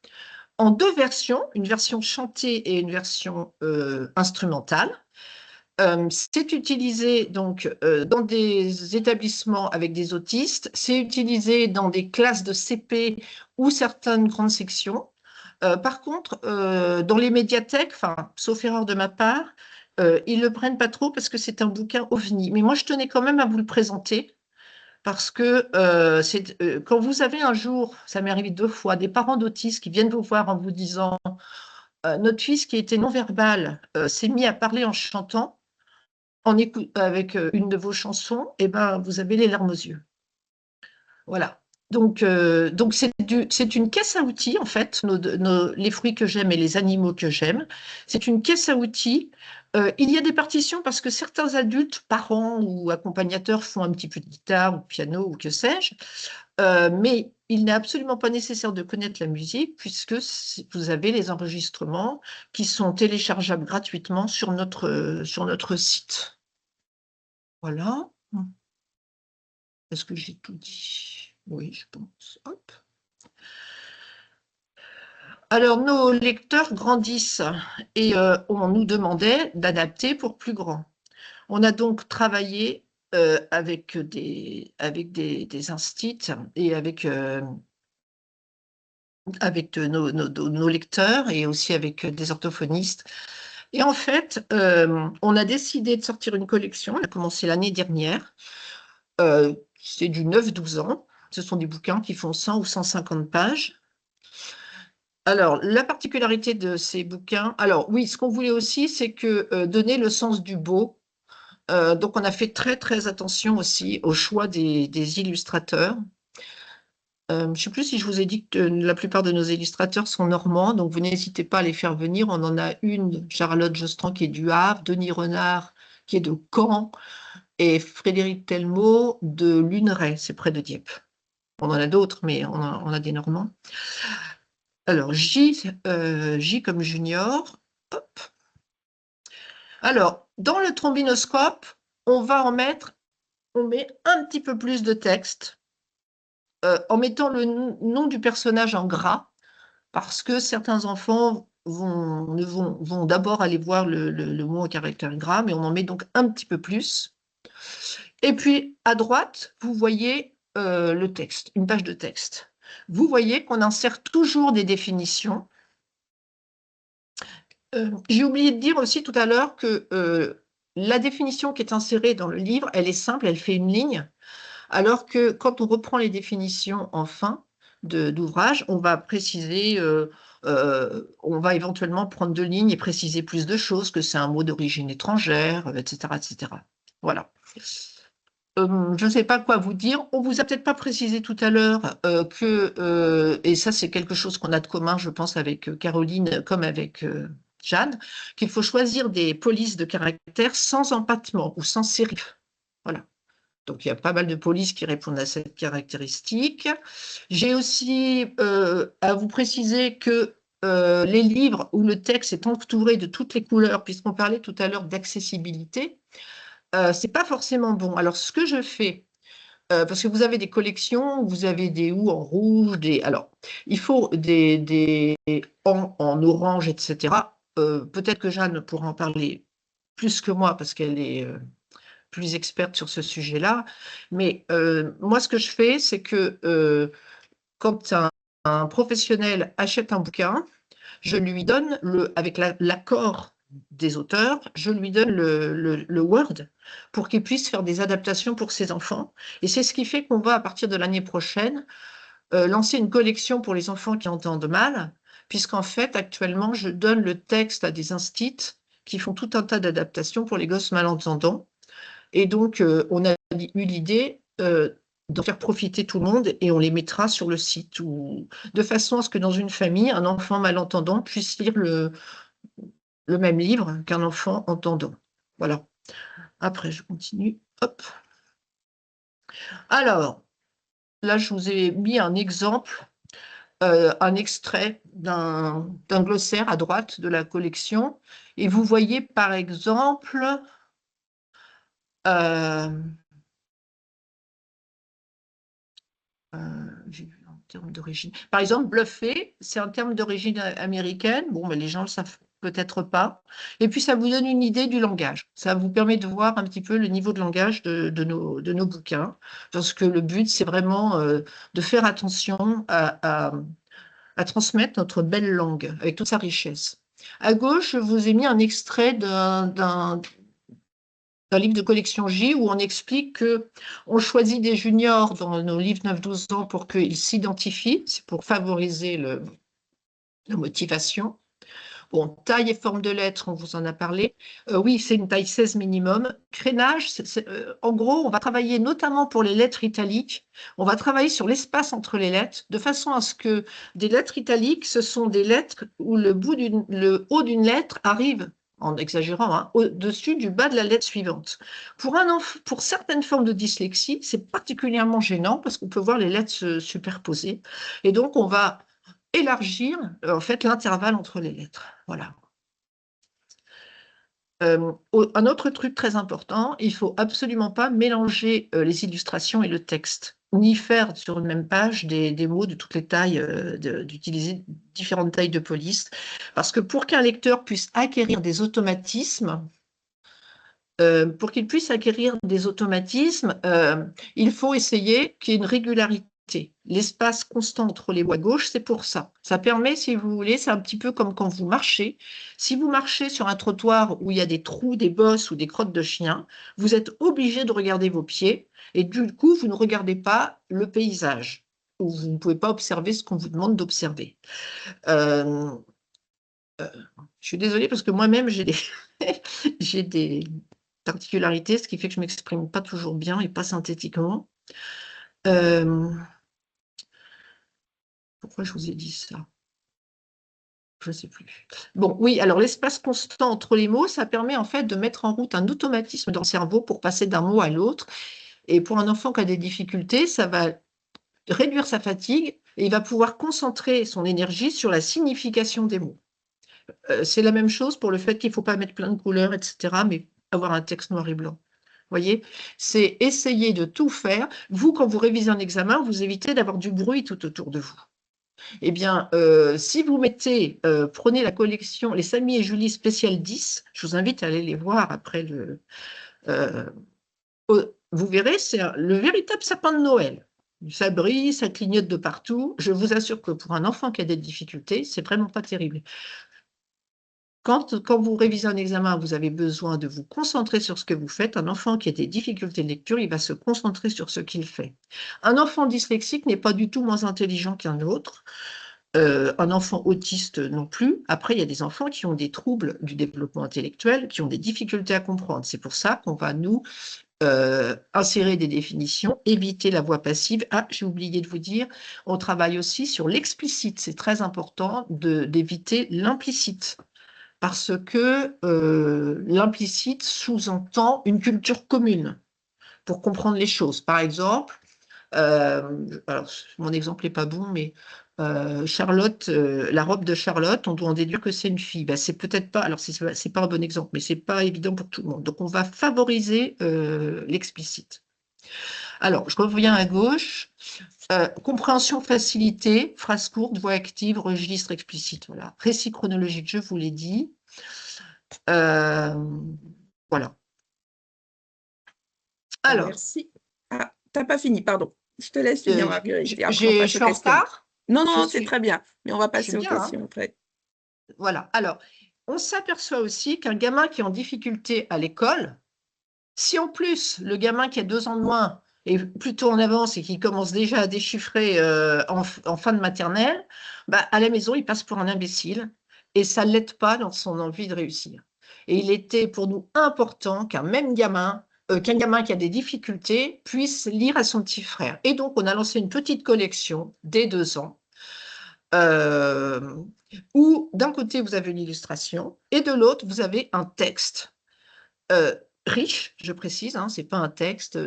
en 2 versions, une version chantée et une version instrumentale. C'est utilisé donc dans des établissements avec des autistes, c'est utilisé dans des classes de CP ou certaines grandes sections. Par contre, dans les médiathèques, sauf erreur de ma part, ils ne le prennent pas trop parce que c'est un bouquin ovni. Mais moi, je tenais quand même à vous le présenter parce que quand vous avez un jour, ça m'est arrivé 2 fois, des parents d'autistes qui viennent vous voir en vous disant notre fils qui était non-verbal s'est mis à parler en chantant, avec une de vos chansons, et ben, vous avez les larmes aux yeux. Voilà. Donc c'est une caisse à outils, en fait, les fruits que j'aime et les animaux que j'aime. C'est une caisse à outils. Il y a des partitions parce que certains adultes, parents ou accompagnateurs font un petit peu de guitare ou de piano ou que sais-je, mais il n'est absolument pas nécessaire de connaître la musique puisque vous avez les enregistrements qui sont téléchargeables gratuitement sur notre site. Voilà. Est-ce que j'ai tout dit? Oui, je pense. Hop. Alors, nos lecteurs grandissent et on nous demandait d'adapter pour plus grand. On a donc travaillé avec des instits et avec nos lecteurs et aussi avec des orthophonistes. Et en fait, on a décidé de sortir une collection. Elle a commencé l'année dernière. C'est du 9-12 ans. Ce sont des bouquins qui font 100 ou 150 pages. Alors, la particularité de ces bouquins, alors oui, ce qu'on voulait aussi, c'est que donner le sens du beau. Donc, on a fait très, très attention aussi au choix des illustrateurs. Je ne sais plus si je vous ai dit que la plupart de nos illustrateurs sont normands, donc vous n'hésitez pas à les faire venir. On en a une, Charlotte Jostran, qui est du Havre, Denis Renard, qui est de Caen, et Frédéric Telmot de Luneray, c'est près de Dieppe. On en a d'autres, mais on a des Normands. Alors, J comme junior. Hop. Alors, dans le trombinoscope, on met un petit peu plus de texte en mettant le nom du personnage en gras, parce que certains enfants vont d'abord aller voir le mot en caractère gras, mais on en met donc un petit peu plus. Et puis, à droite, vous voyez le texte, une page de texte. Vous voyez qu'on insère toujours des définitions. J'ai oublié de dire aussi tout à l'heure que la définition qui est insérée dans le livre, elle est simple, elle fait une ligne, alors que quand on reprend les définitions en fin d'ouvrage, on va préciser, on va éventuellement prendre 2 lignes et préciser plus de choses, que c'est un mot d'origine étrangère, etc., etc. Voilà. Je ne sais pas quoi vous dire. On vous a peut-être pas précisé tout à l'heure que, et ça c'est quelque chose qu'on a de commun, je pense, avec Caroline comme avec Jeanne, qu'il faut choisir des polices de caractère sans empattement ou sans sérif. Voilà. Donc il y a pas mal de polices qui répondent à cette caractéristique. J'ai aussi à vous préciser que les livres où le texte est entouré de toutes les couleurs, puisqu'on parlait tout à l'heure d'accessibilité, c'est pas forcément bon. Alors, ce que je fais, parce que vous avez des collections, vous avez des ou en rouge, alors, il faut des en orange, etc. Peut-être que Jeanne pourra en parler plus que moi, parce qu'elle est plus experte sur ce sujet-là. Mais moi, ce que je fais, c'est que quand un professionnel achète un bouquin, je lui donne, avec l'accord des auteurs, je lui donne le Word pour qu'il puisse faire des adaptations pour ses enfants. Et c'est ce qui fait qu'on va, à partir de l'année prochaine, lancer une collection pour les enfants qui entendent mal, puisqu'en fait, actuellement, je donne le texte à des instits qui font tout un tas d'adaptations pour les gosses malentendants. Et donc, on a eu l'idée d'en faire profiter tout le monde et on les mettra sur le site, de façon à ce que dans une famille, un enfant malentendant puisse lire le même livre qu'un enfant entendant. Voilà. Après, je continue. Hop. Alors, là, je vous ai mis un exemple, un extrait d'un glossaire à droite de la collection. Et vous voyez, par exemple, J'ai vu en termes d'origine. Par exemple, bluffer, c'est un terme d'origine américaine. Bon, mais les gens ne le savent peut-être pas. Et puis, ça vous donne une idée du langage. Ça vous permet de voir un petit peu le niveau de langage de nos bouquins. Parce que le but, c'est vraiment de faire attention à transmettre notre belle langue avec toute sa richesse. À gauche, je vous ai mis un extrait d'un livre de collection J où on explique qu'on choisit des juniors dans nos livres 9-12 ans pour qu'ils s'identifient, c'est pour favoriser la motivation. Bon, taille et forme de lettres, on vous en a parlé. Oui, c'est une taille 16 minimum. Crénage, en gros, on va travailler notamment pour les lettres italiques. On va travailler sur l'espace entre les lettres, de façon à ce que des lettres italiques, ce sont des lettres où le haut d'une lettre arrive, en exagérant, hein, au-dessus du bas de la lettre suivante. Pour certaines formes de dyslexie, c'est particulièrement gênant parce qu'on peut voir les lettres se superposer. Et donc, on va élargir en fait l'intervalle entre les lettres. Voilà. Un autre truc très important, il ne faut absolument pas mélanger les illustrations et le texte, ni faire sur une même page des mots de toutes les tailles, d'utiliser différentes tailles de police, parce que pour qu'un lecteur puisse acquérir des automatismes, il faut essayer qu'il y ait une régularité. L'espace constant entre les mots à gauche, c'est pour ça. Ça permet, si vous voulez, c'est un petit peu comme quand vous marchez. Si vous marchez sur un trottoir où il y a des trous, des bosses ou des crottes de chiens, vous êtes obligé de regarder vos pieds et du coup, vous ne regardez pas le paysage ou vous ne pouvez pas observer ce qu'on vous demande d'observer. Je suis désolée parce que moi-même, j'ai des particularité, ce qui fait que je ne m'exprime pas toujours bien et pas synthétiquement. Pourquoi je vous ai dit ça? Je ne sais plus. Bon, oui, alors l'espace constant entre les mots, ça permet en fait de mettre en route un automatisme dans le cerveau pour passer d'un mot à l'autre. Et pour un enfant qui a des difficultés, ça va réduire sa fatigue et il va pouvoir concentrer son énergie sur la signification des mots. C'est la même chose pour le fait qu'il ne faut pas mettre plein de couleurs, etc., mais avoir un texte noir et blanc. Voyez, c'est essayer de tout faire. Vous, quand vous révisez un examen, vous évitez d'avoir du bruit tout autour de vous. Eh bien, si vous prenez la collection Les Samy et Julie spécial 10, je vous invite à aller les voir après vous verrez, c'est le véritable sapin de Noël. Ça brille, ça clignote de partout. Je vous assure que pour un enfant qui a des difficultés, c'est vraiment pas terrible. Quand vous révisez un examen, vous avez besoin de vous concentrer sur ce que vous faites. Un enfant qui a des difficultés de lecture, il va se concentrer sur ce qu'il fait. Un enfant dyslexique n'est pas du tout moins intelligent qu'un autre. Un enfant autiste non plus. Après, il y a des enfants qui ont des troubles du développement intellectuel, qui ont des difficultés à comprendre. C'est pour ça qu'on va nous insérer des définitions, éviter la voix passive. Ah, j'ai oublié de vous dire, on travaille aussi sur l'explicite. C'est très important d'éviter l'implicite. Parce que l'implicite sous-entend une culture commune pour comprendre les choses. Par exemple, alors mon exemple n'est pas bon, mais Charlotte, la robe de Charlotte, on doit en déduire que c'est une fille. Ben, c'est peut-être pas, alors c'est pas un bon exemple, mais c'est pas évident pour tout le monde. Donc on va favoriser l'explicite. Alors, je reviens à gauche. Compréhension facilitée, phrase courte, voix active, registre explicite. Voilà. Récit chronologique, je vous l'ai dit. Voilà. Alors. Merci. Ah, t'as pas fini, pardon. Je te laisse finir, Marguerite. Et après, on je passe suis aux en questions. retard? Non, c'est très bien. Mais on va passer aux bien, questions hein. après. Voilà. Alors, on s'aperçoit aussi qu'un gamin qui est en difficulté à l'école, si en plus le gamin qui a 2 ans de moins est plutôt en avance et qui commence déjà à déchiffrer en fin de maternelle, bah, à la maison, il passe pour un imbécile et ça ne l'aide pas dans son envie de réussir. Et il était pour nous important qu'un gamin qui a des difficultés puisse lire à son petit frère. Et donc, on a lancé une petite collection dès 2 ans où d'un côté, vous avez une illustration et de l'autre, vous avez un texte riche, je précise, hein, ce n'est pas un texte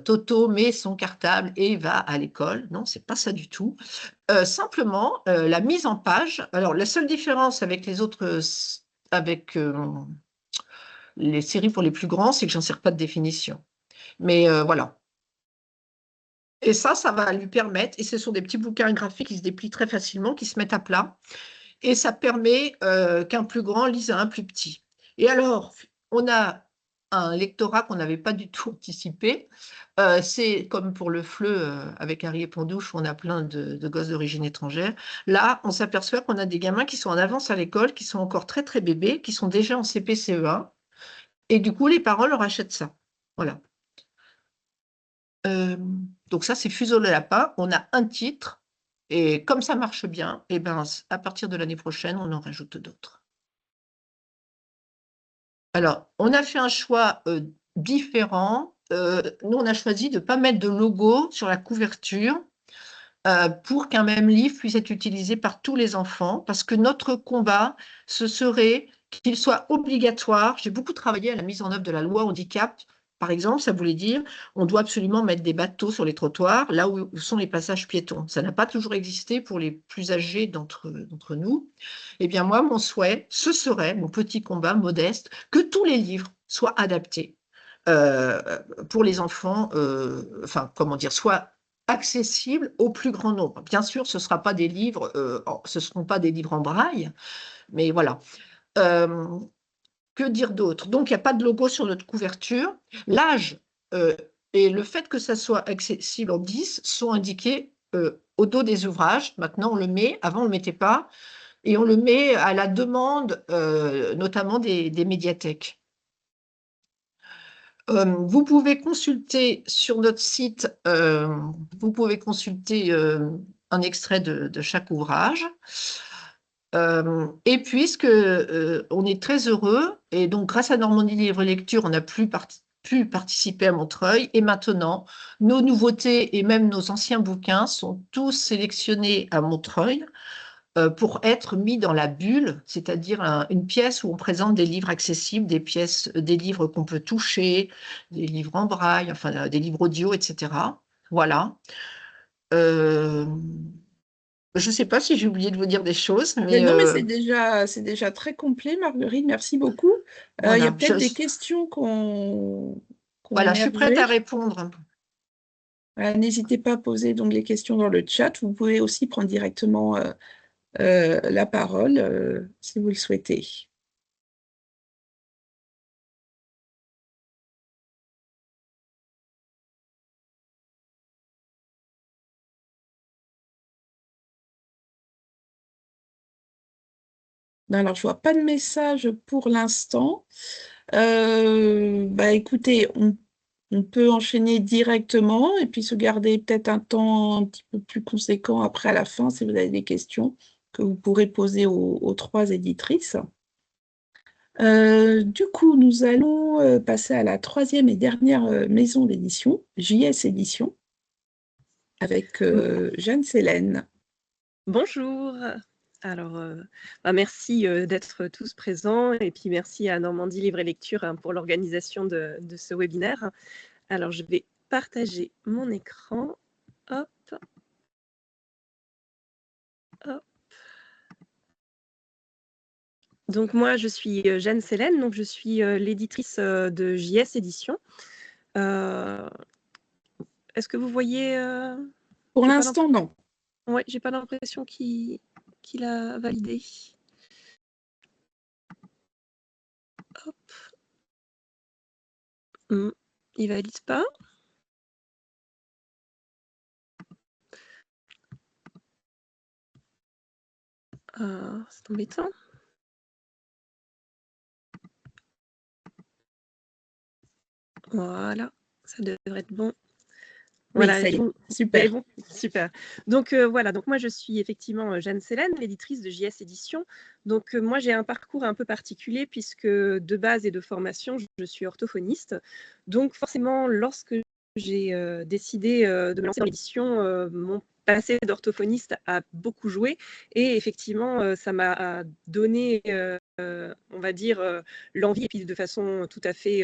Toto met son cartable et va à l'école. Non, ce n'est pas ça du tout. Simplement, la mise en page. Alors, la seule différence avec les autres, avec les séries pour les plus grands, c'est que j'insère pas de définition. Mais voilà. Et ça va lui permettre, et ce sont des petits bouquins graphiques qui se déplient très facilement, qui se mettent à plat, et ça permet qu'un plus grand lise à un plus petit. Et alors, on a un lectorat qu'on n'avait pas du tout anticipé. C'est comme pour le FLE avec Harry et Pandouche, où on a plein de gosses d'origine étrangère. Là, on s'aperçoit qu'on a des gamins qui sont en avance à l'école, qui sont encore très, très bébés, qui sont déjà en CP, CE1. Et du coup, les parents leur achètent ça. Voilà. Donc ça, c'est Fuseau le lapin. On a un titre. Et comme ça marche bien, et ben, à partir de l'année prochaine, on en rajoute d'autres. Alors, on a fait un choix différent. Nous, on a choisi de ne pas mettre de logo sur la couverture pour qu'un même livre puisse être utilisé par tous les enfants, parce que notre combat, ce serait qu'il soit obligatoire. J'ai beaucoup travaillé à la mise en œuvre de la loi handicap. Par exemple, ça voulait dire on doit absolument mettre des bateaux sur les trottoirs, là où sont les passages piétons. Ça n'a pas toujours existé pour les plus âgés d'entre nous. Eh bien, moi, mon souhait, ce serait, mon petit combat modeste, que tous les livres soient adaptés pour les enfants, enfin, comment dire, soient accessibles au plus grand nombre. Bien sûr, ce ne seront pas des livres en braille, mais voilà. Que dire d'autre? Donc, il n'y a pas de logo sur notre couverture. L'âge et le fait que ça soit accessible en 10 sont indiqués au dos des ouvrages. Maintenant, on le met. Avant, on ne le mettait pas. Et on le met à la demande, notamment des médiathèques. Vous pouvez consulter sur notre site, vous pouvez consulter un extrait de chaque ouvrage. Et puisque on est très heureux, et donc grâce à Normandie Livre Lecture, on a pu participer à Montreuil, et maintenant, nos nouveautés et même nos anciens bouquins sont tous sélectionnés à Montreuil pour être mis dans la bulle, c'est-à-dire une pièce où on présente des livres accessibles, des livres qu'on peut toucher, des livres en braille, enfin des livres audio, etc. Voilà. Je ne sais pas si j'ai oublié de vous dire des choses, mais Non, mais c'est déjà très complet, Marguerite. Merci beaucoup. Il y a voilà. peut-être des questions qu'on Voilà, je suis prête à émergé. répondre. N'hésitez pas à poser donc les questions dans le chat. Vous pouvez aussi prendre directement la parole si vous le souhaitez. Alors, je ne vois pas de message pour l'instant. Écoutez, on peut enchaîner directement et puis se garder peut-être un temps un petit peu plus conséquent après à la fin si vous avez des questions que vous pourrez poser aux trois éditrices. Du coup, nous allons passer à la troisième et dernière maison d'édition, JS Édition, avec Jeanne Célène. Bonjour. Alors, merci d'être tous présents et puis merci à Normandie Livre et Lecture pour l'organisation de ce webinaire. Alors, je vais partager mon écran. Hop. Hop. Donc, moi, je suis Jeanne Célène, donc je suis l'éditrice de JS Édition. Est-ce que vous voyez Pour l'instant, non. Oui, j'ai pas l'impression qu'il a validé. Hop. Il valide pas. C'est embêtant. Voilà, ça devrait être bon. Voilà, oui, ça y est. Super. Bon, super. Donc voilà, donc moi je suis effectivement Jeanne Célène, l'éditrice de JS Édition. Donc moi j'ai un parcours un peu particulier puisque de base et de formation, je suis orthophoniste. Donc forcément, lorsque j'ai décidé de me lancer dans l'édition, mon passé d'orthophoniste a beaucoup joué et effectivement ça m'a donné, on va dire, l'envie et puis de façon tout à fait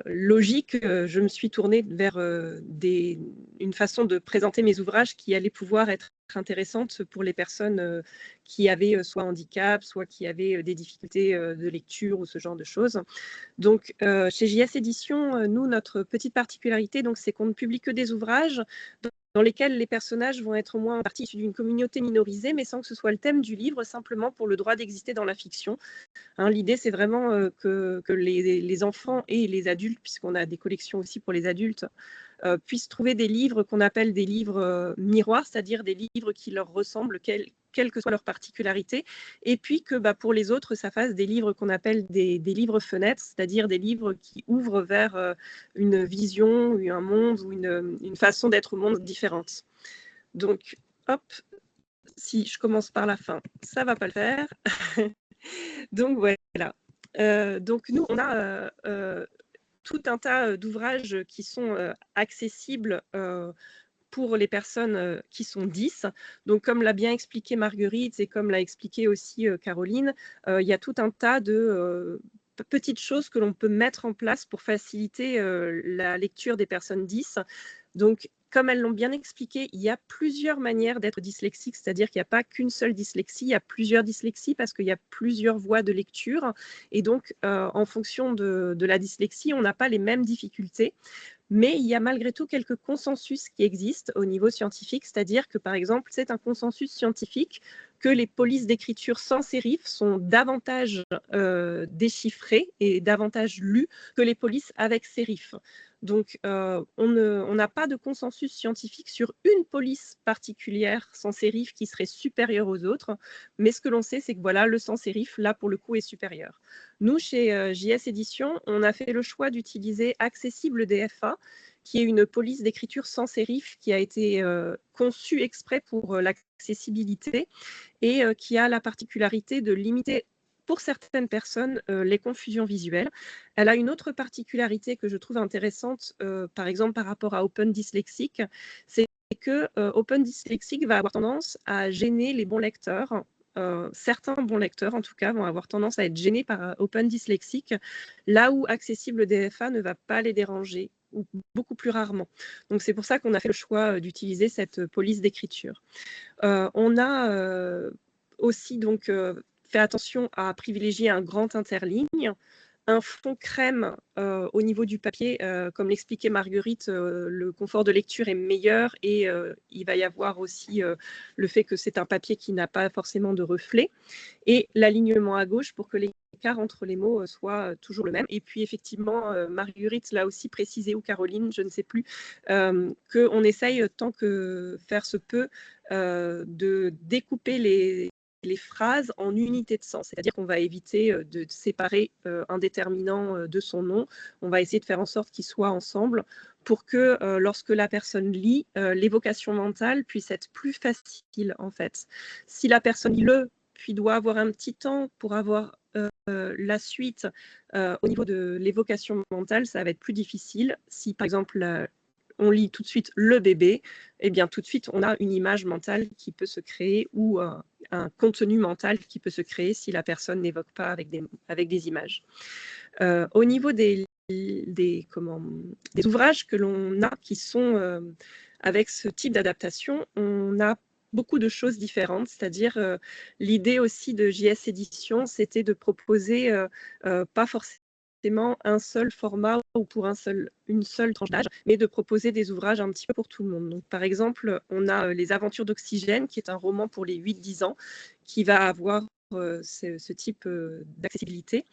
logique, je me suis tournée vers une façon de présenter mes ouvrages qui allait pouvoir être intéressante pour les personnes qui avaient soit handicap, soit qui avaient des difficultés de lecture ou ce genre de choses. Donc, chez JS Éditions, nous, notre petite particularité, c'est qu'on ne publie que des ouvrages dans lesquels les personnages vont être au moins en partie issus d'une communauté minorisée, mais sans que ce soit le thème du livre, simplement pour le droit d'exister dans la fiction. Hein, l'idée, c'est vraiment que les enfants et les adultes, puisqu'on a des collections aussi pour les adultes, puissent trouver des livres qu'on appelle des livres miroirs, c'est-à-dire des livres qui leur ressemblent, quelle que soit leur particularité, et puis que pour les autres, ça fasse des livres qu'on appelle des livres fenêtres, c'est-à-dire des livres qui ouvrent vers une vision, ou un monde, ou une façon d'être au monde différente. Donc, hop, si je commence par la fin, ça ne va pas le faire. Donc, voilà. Donc, nous, on a tout un tas d'ouvrages qui sont accessibles pour les personnes qui sont 10. Donc, comme l'a bien expliqué Marguerite et comme l'a expliqué aussi Caroline, il y a tout un tas de petites choses que l'on peut mettre en place pour faciliter la lecture des personnes 10. Donc, comme elles l'ont bien expliqué, il y a plusieurs manières d'être dyslexique, c'est-à-dire qu'il n'y a pas qu'une seule dyslexie, il y a plusieurs dyslexies parce qu'il y a plusieurs voies de lecture. Et donc, en fonction de la dyslexie, on n'a pas les mêmes difficultés. Mais il y a malgré tout quelques consensus qui existent au niveau scientifique, c'est-à-dire que, par exemple, c'est un consensus scientifique que les polices d'écriture sans sérif sont davantage déchiffrées et davantage lues que les polices avec sérif. Donc, on n'a pas de consensus scientifique sur une police particulière sans sérif qui serait supérieure aux autres, mais ce que l'on sait, c'est que voilà, le sans sérif, là, pour le coup, est supérieur. Nous, chez JS Éditions, on a fait le choix d'utiliser Accessible DFA, qui est une police d'écriture sans sérif qui a été conçue exprès pour l'accessibilité et qui a la particularité de limiter pour certaines personnes les confusions visuelles. Elle a une autre particularité que je trouve intéressante, par exemple par rapport à Open Dyslexic, c'est que Open Dyslexic va avoir tendance à gêner les bons lecteurs. Certains bons lecteurs, en tout cas, vont avoir tendance à être gênés par Open Dyslexic, là où Accessible DFA ne va pas les déranger, ou beaucoup plus rarement. Donc, c'est pour ça qu'on a fait le choix d'utiliser cette police d'écriture. On a aussi donc fait attention à privilégier un grand interligne, un fond crème au niveau du papier. Comme l'expliquait Marguerite, le confort de lecture est meilleur et il va y avoir aussi le fait que c'est un papier qui n'a pas forcément de reflet et l'alignement à gauche pour que l'écart entre les mots soit toujours le même. Et puis effectivement, Marguerite l'a aussi précisé, ou Caroline, je ne sais plus, qu'on essaye tant que faire se peut de découper les phrases en unités de sens, c'est-à-dire qu'on va éviter de séparer un déterminant de son nom, on va essayer de faire en sorte qu'ils soient ensemble pour que lorsque la personne lit, l'évocation mentale puisse être plus facile en fait. Si la personne lit le, puis doit avoir un petit temps pour avoir la suite au niveau de l'évocation mentale, ça va être plus difficile. Si par exemple on lit tout de suite le bébé, eh bien tout de suite on a une image mentale qui peut se créer ou un contenu mental qui peut se créer si la personne n'évoque pas avec des images. Au niveau des ouvrages que l'on a qui sont avec ce type d'adaptation, on a beaucoup de choses différentes, c'est-à-dire l'idée aussi de JS Éditions, c'était de proposer pas forcément un seul format ou pour une seule tranche d'âge, mais de proposer des ouvrages un petit peu pour tout le monde. Donc, par exemple, on a Les Aventures d'Oxygène, qui est un roman pour les 8-10 ans, qui va avoir ce type d'accessibilité.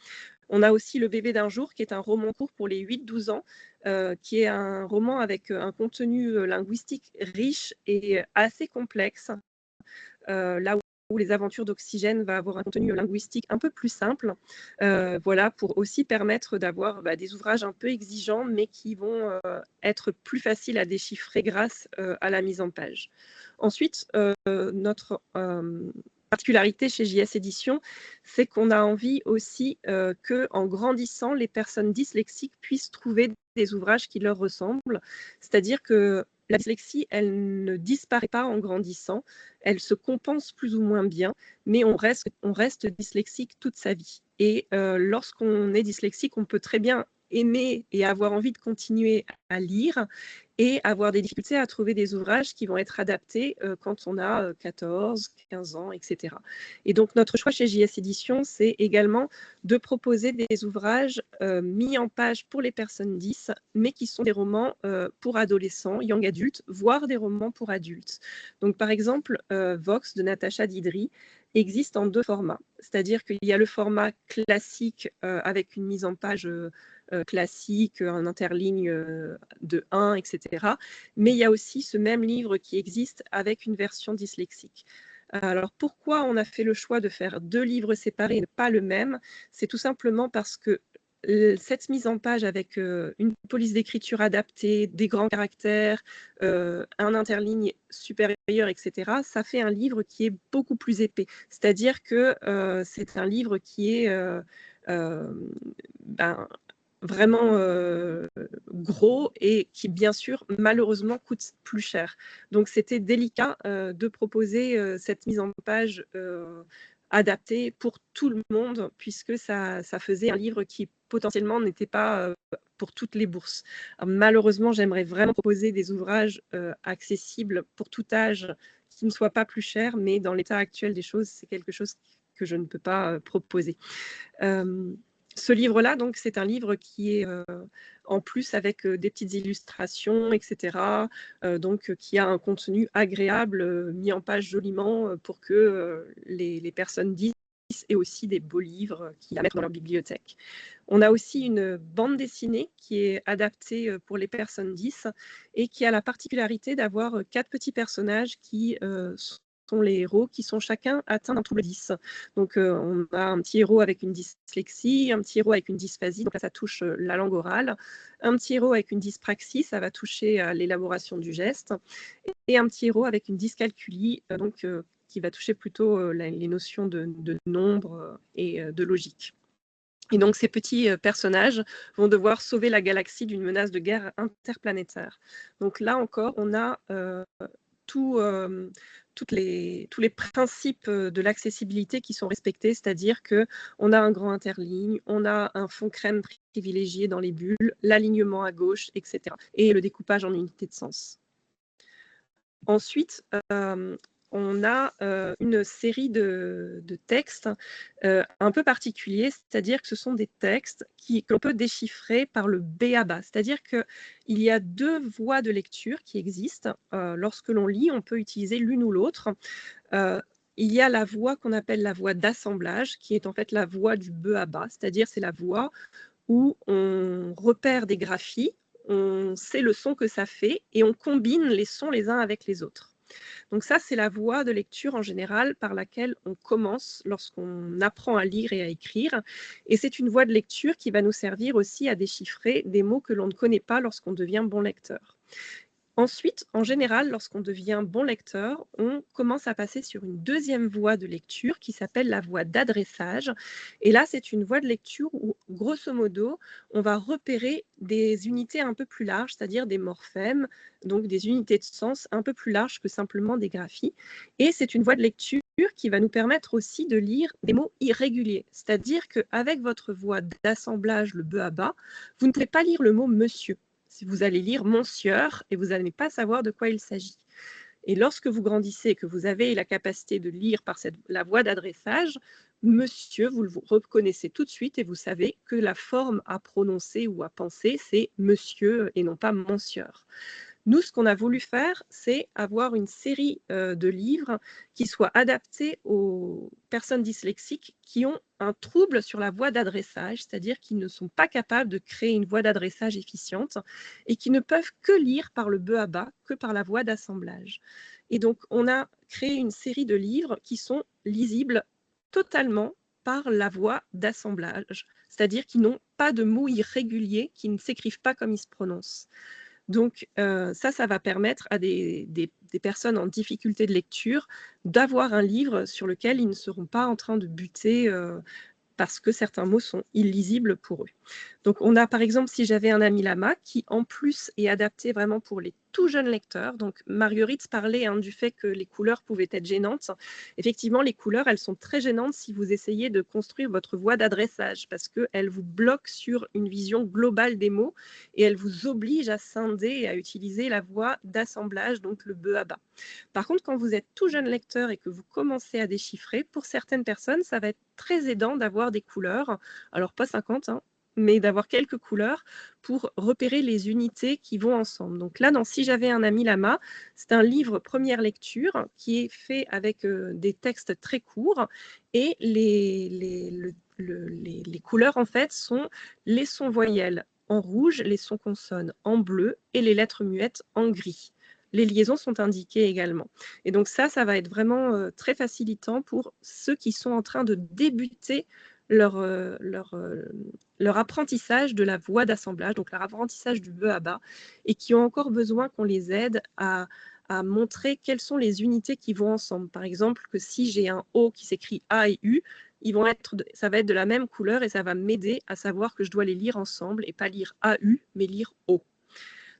On a aussi Le Bébé d'un jour, qui est un roman court pour les 8-12 ans, qui est un roman avec un contenu linguistique riche et assez complexe, là où Les Aventures d'Oxygène va avoir un contenu linguistique un peu plus simple, voilà, pour aussi permettre d'avoir des ouvrages un peu exigeants, mais qui vont être plus faciles à déchiffrer grâce à la mise en page. Ensuite, notre particularité chez JS Éditions, c'est qu'on a envie aussi qu'en grandissant, les personnes dyslexiques puissent trouver des ouvrages qui leur ressemblent. C'est-à-dire que la dyslexie, elle ne disparaît pas en grandissant, elle se compense plus ou moins bien, mais on reste dyslexique toute sa vie. Et lorsqu'on est dyslexique, on peut très bien aimer et avoir envie de continuer à lire et avoir des difficultés à trouver des ouvrages qui vont être adaptés quand on a 14, 15 ans, etc. Et donc, notre choix chez JS Éditions, c'est également de proposer des ouvrages mis en page pour les personnes 10, mais qui sont des romans pour adolescents, young adultes, voire des romans pour adultes. Donc, par exemple, Vox de Natacha Didri existe en 2 formats. C'est-à-dire qu'il y a le format classique avec une mise en page classique, un interligne de 1, etc. Mais il y a aussi ce même livre qui existe avec une version dyslexique. Alors, pourquoi on a fait le choix de faire 2 livres séparés et pas le même? C'est tout simplement parce que cette mise en page avec une police d'écriture adaptée, des grands caractères, un interligne supérieur, etc., ça fait un livre qui est beaucoup plus épais. C'est-à-dire que c'est un livre qui est vraiment gros et qui, bien sûr, malheureusement, coûte plus cher. Donc, c'était délicat de proposer cette mise en page adaptée pour tout le monde, puisque ça faisait un livre qui potentiellement n'était pas pour toutes les bourses. Alors, malheureusement, j'aimerais vraiment proposer des ouvrages accessibles pour tout âge qui ne soient pas plus chers, mais dans l'état actuel des choses, c'est quelque chose que je ne peux pas proposer. Ce livre-là, donc, c'est un livre qui est en plus avec des petites illustrations, etc., qui a un contenu agréable, mis en page joliment pour que les personnes 10 aient aussi des beaux livres à mettre dans leur bibliothèque. On a aussi une bande dessinée qui est adaptée pour les personnes 10 et qui a la particularité d'avoir 4 petits personnages qui sont les héros, qui sont chacun atteints d'un trouble 10. Donc, on a un petit héros avec une dyslexie, un petit héros avec une dysphasie, donc là, ça touche la langue orale, un petit héros avec une dyspraxie, ça va toucher à l'élaboration du geste, et un petit héros avec une dyscalculie, qui va toucher plutôt les notions de nombre et de logique. Et donc, ces petits personnages vont devoir sauver la galaxie d'une menace de guerre interplanétaire. Donc là encore, on a tous les principes de l'accessibilité qui sont respectés, c'est-à-dire qu'on a un grand interligne, on a un fond crème privilégié dans les bulles, l'alignement à gauche, etc. Et le découpage en unités de sens. Ensuite, on a une série de textes un peu particuliers, c'est-à-dire que ce sont des textes que l'on peut déchiffrer par le b.a.-ba, c'est-à-dire qu'il y a 2 voies de lecture qui existent. Lorsque l'on lit, on peut utiliser l'une ou l'autre. Il y a la voie qu'on appelle la voie d'assemblage, qui est en fait la voie du b.a.-ba, c'est-à-dire c'est la voie où on repère des graphies, on sait le son que ça fait et on combine les sons les uns avec les autres. Donc ça, c'est la voie de lecture en général par laquelle on commence lorsqu'on apprend à lire et à écrire. Et c'est une voie de lecture qui va nous servir aussi à déchiffrer des mots que l'on ne connaît pas lorsqu'on devient bon lecteur. Ensuite, en général, lorsqu'on devient bon lecteur, on commence à passer sur une 2e voie de lecture qui s'appelle la voie d'adressage. Et là, c'est une voie de lecture où, grosso modo, on va repérer des unités un peu plus larges, c'est-à-dire des morphèmes, donc des unités de sens un peu plus larges que simplement des graphies. Et c'est une voie de lecture qui va nous permettre aussi de lire des mots irréguliers. C'est-à-dire qu'avec votre voie d'assemblage, le b.a.-ba, vous ne pouvez pas lire le mot « monsieur ». Vous allez lire « monsieur » et vous n'allez pas savoir de quoi il s'agit. Et lorsque vous grandissez et que vous avez la capacité de lire par la voie d'adressage, monsieur, vous le reconnaissez tout de suite et vous savez que la forme à prononcer ou à penser, c'est monsieur et non pas monsieur. Nous, ce qu'on a voulu faire, c'est avoir une série de livres qui soient adaptés aux personnes dyslexiques qui ont un trouble sur la voie d'adressage, c'est-à-dire qui ne sont pas capables de créer une voie d'adressage efficiente et qui ne peuvent que lire par le b.a.-ba, que par la voie d'assemblage. Et donc, on a créé une série de livres qui sont lisibles totalement par la voie d'assemblage, c'est-à-dire qui n'ont pas de mots irréguliers, qui ne s'écrivent pas comme ils se prononcent. Donc, ça va permettre à des personnes en difficulté de lecture d'avoir un livre sur lequel ils ne seront pas en train de buter parce que certains mots sont illisibles pour eux. Donc, on a par exemple, si j'avais un ami lama qui en plus est adapté vraiment pour les tout jeune lecteur. Donc, Marguerite parlait du fait que les couleurs pouvaient être gênantes. Effectivement, les couleurs, elles sont très gênantes si vous essayez de construire votre voie d'adressage parce qu'elles vous bloquent sur une vision globale des mots et elles vous obligent à scinder et à utiliser la voie d'assemblage, donc le B à bas. Par contre, quand vous êtes tout jeune lecteur et que vous commencez à déchiffrer, pour certaines personnes, ça va être très aidant d'avoir des couleurs. Alors, pas 50, mais d'avoir quelques couleurs pour repérer les unités qui vont ensemble. Donc là, dans Si j'avais un ami lama, c'est un livre première lecture qui est fait avec des textes très courts et les couleurs, en fait, sont les sons voyelles en rouge, les sons consonnes en bleu et les lettres muettes en gris. Les liaisons sont indiquées également. Et donc ça va être vraiment très facilitant pour ceux qui sont en train de débuter leur apprentissage de la voie d'assemblage, donc leur apprentissage du B à bas, et qui ont encore besoin qu'on les aide à montrer quelles sont les unités qui vont ensemble. Par exemple, que si j'ai un O qui s'écrit A et U, ça va être de la même couleur et ça va m'aider à savoir que je dois les lire ensemble et pas lire AU, mais lire O.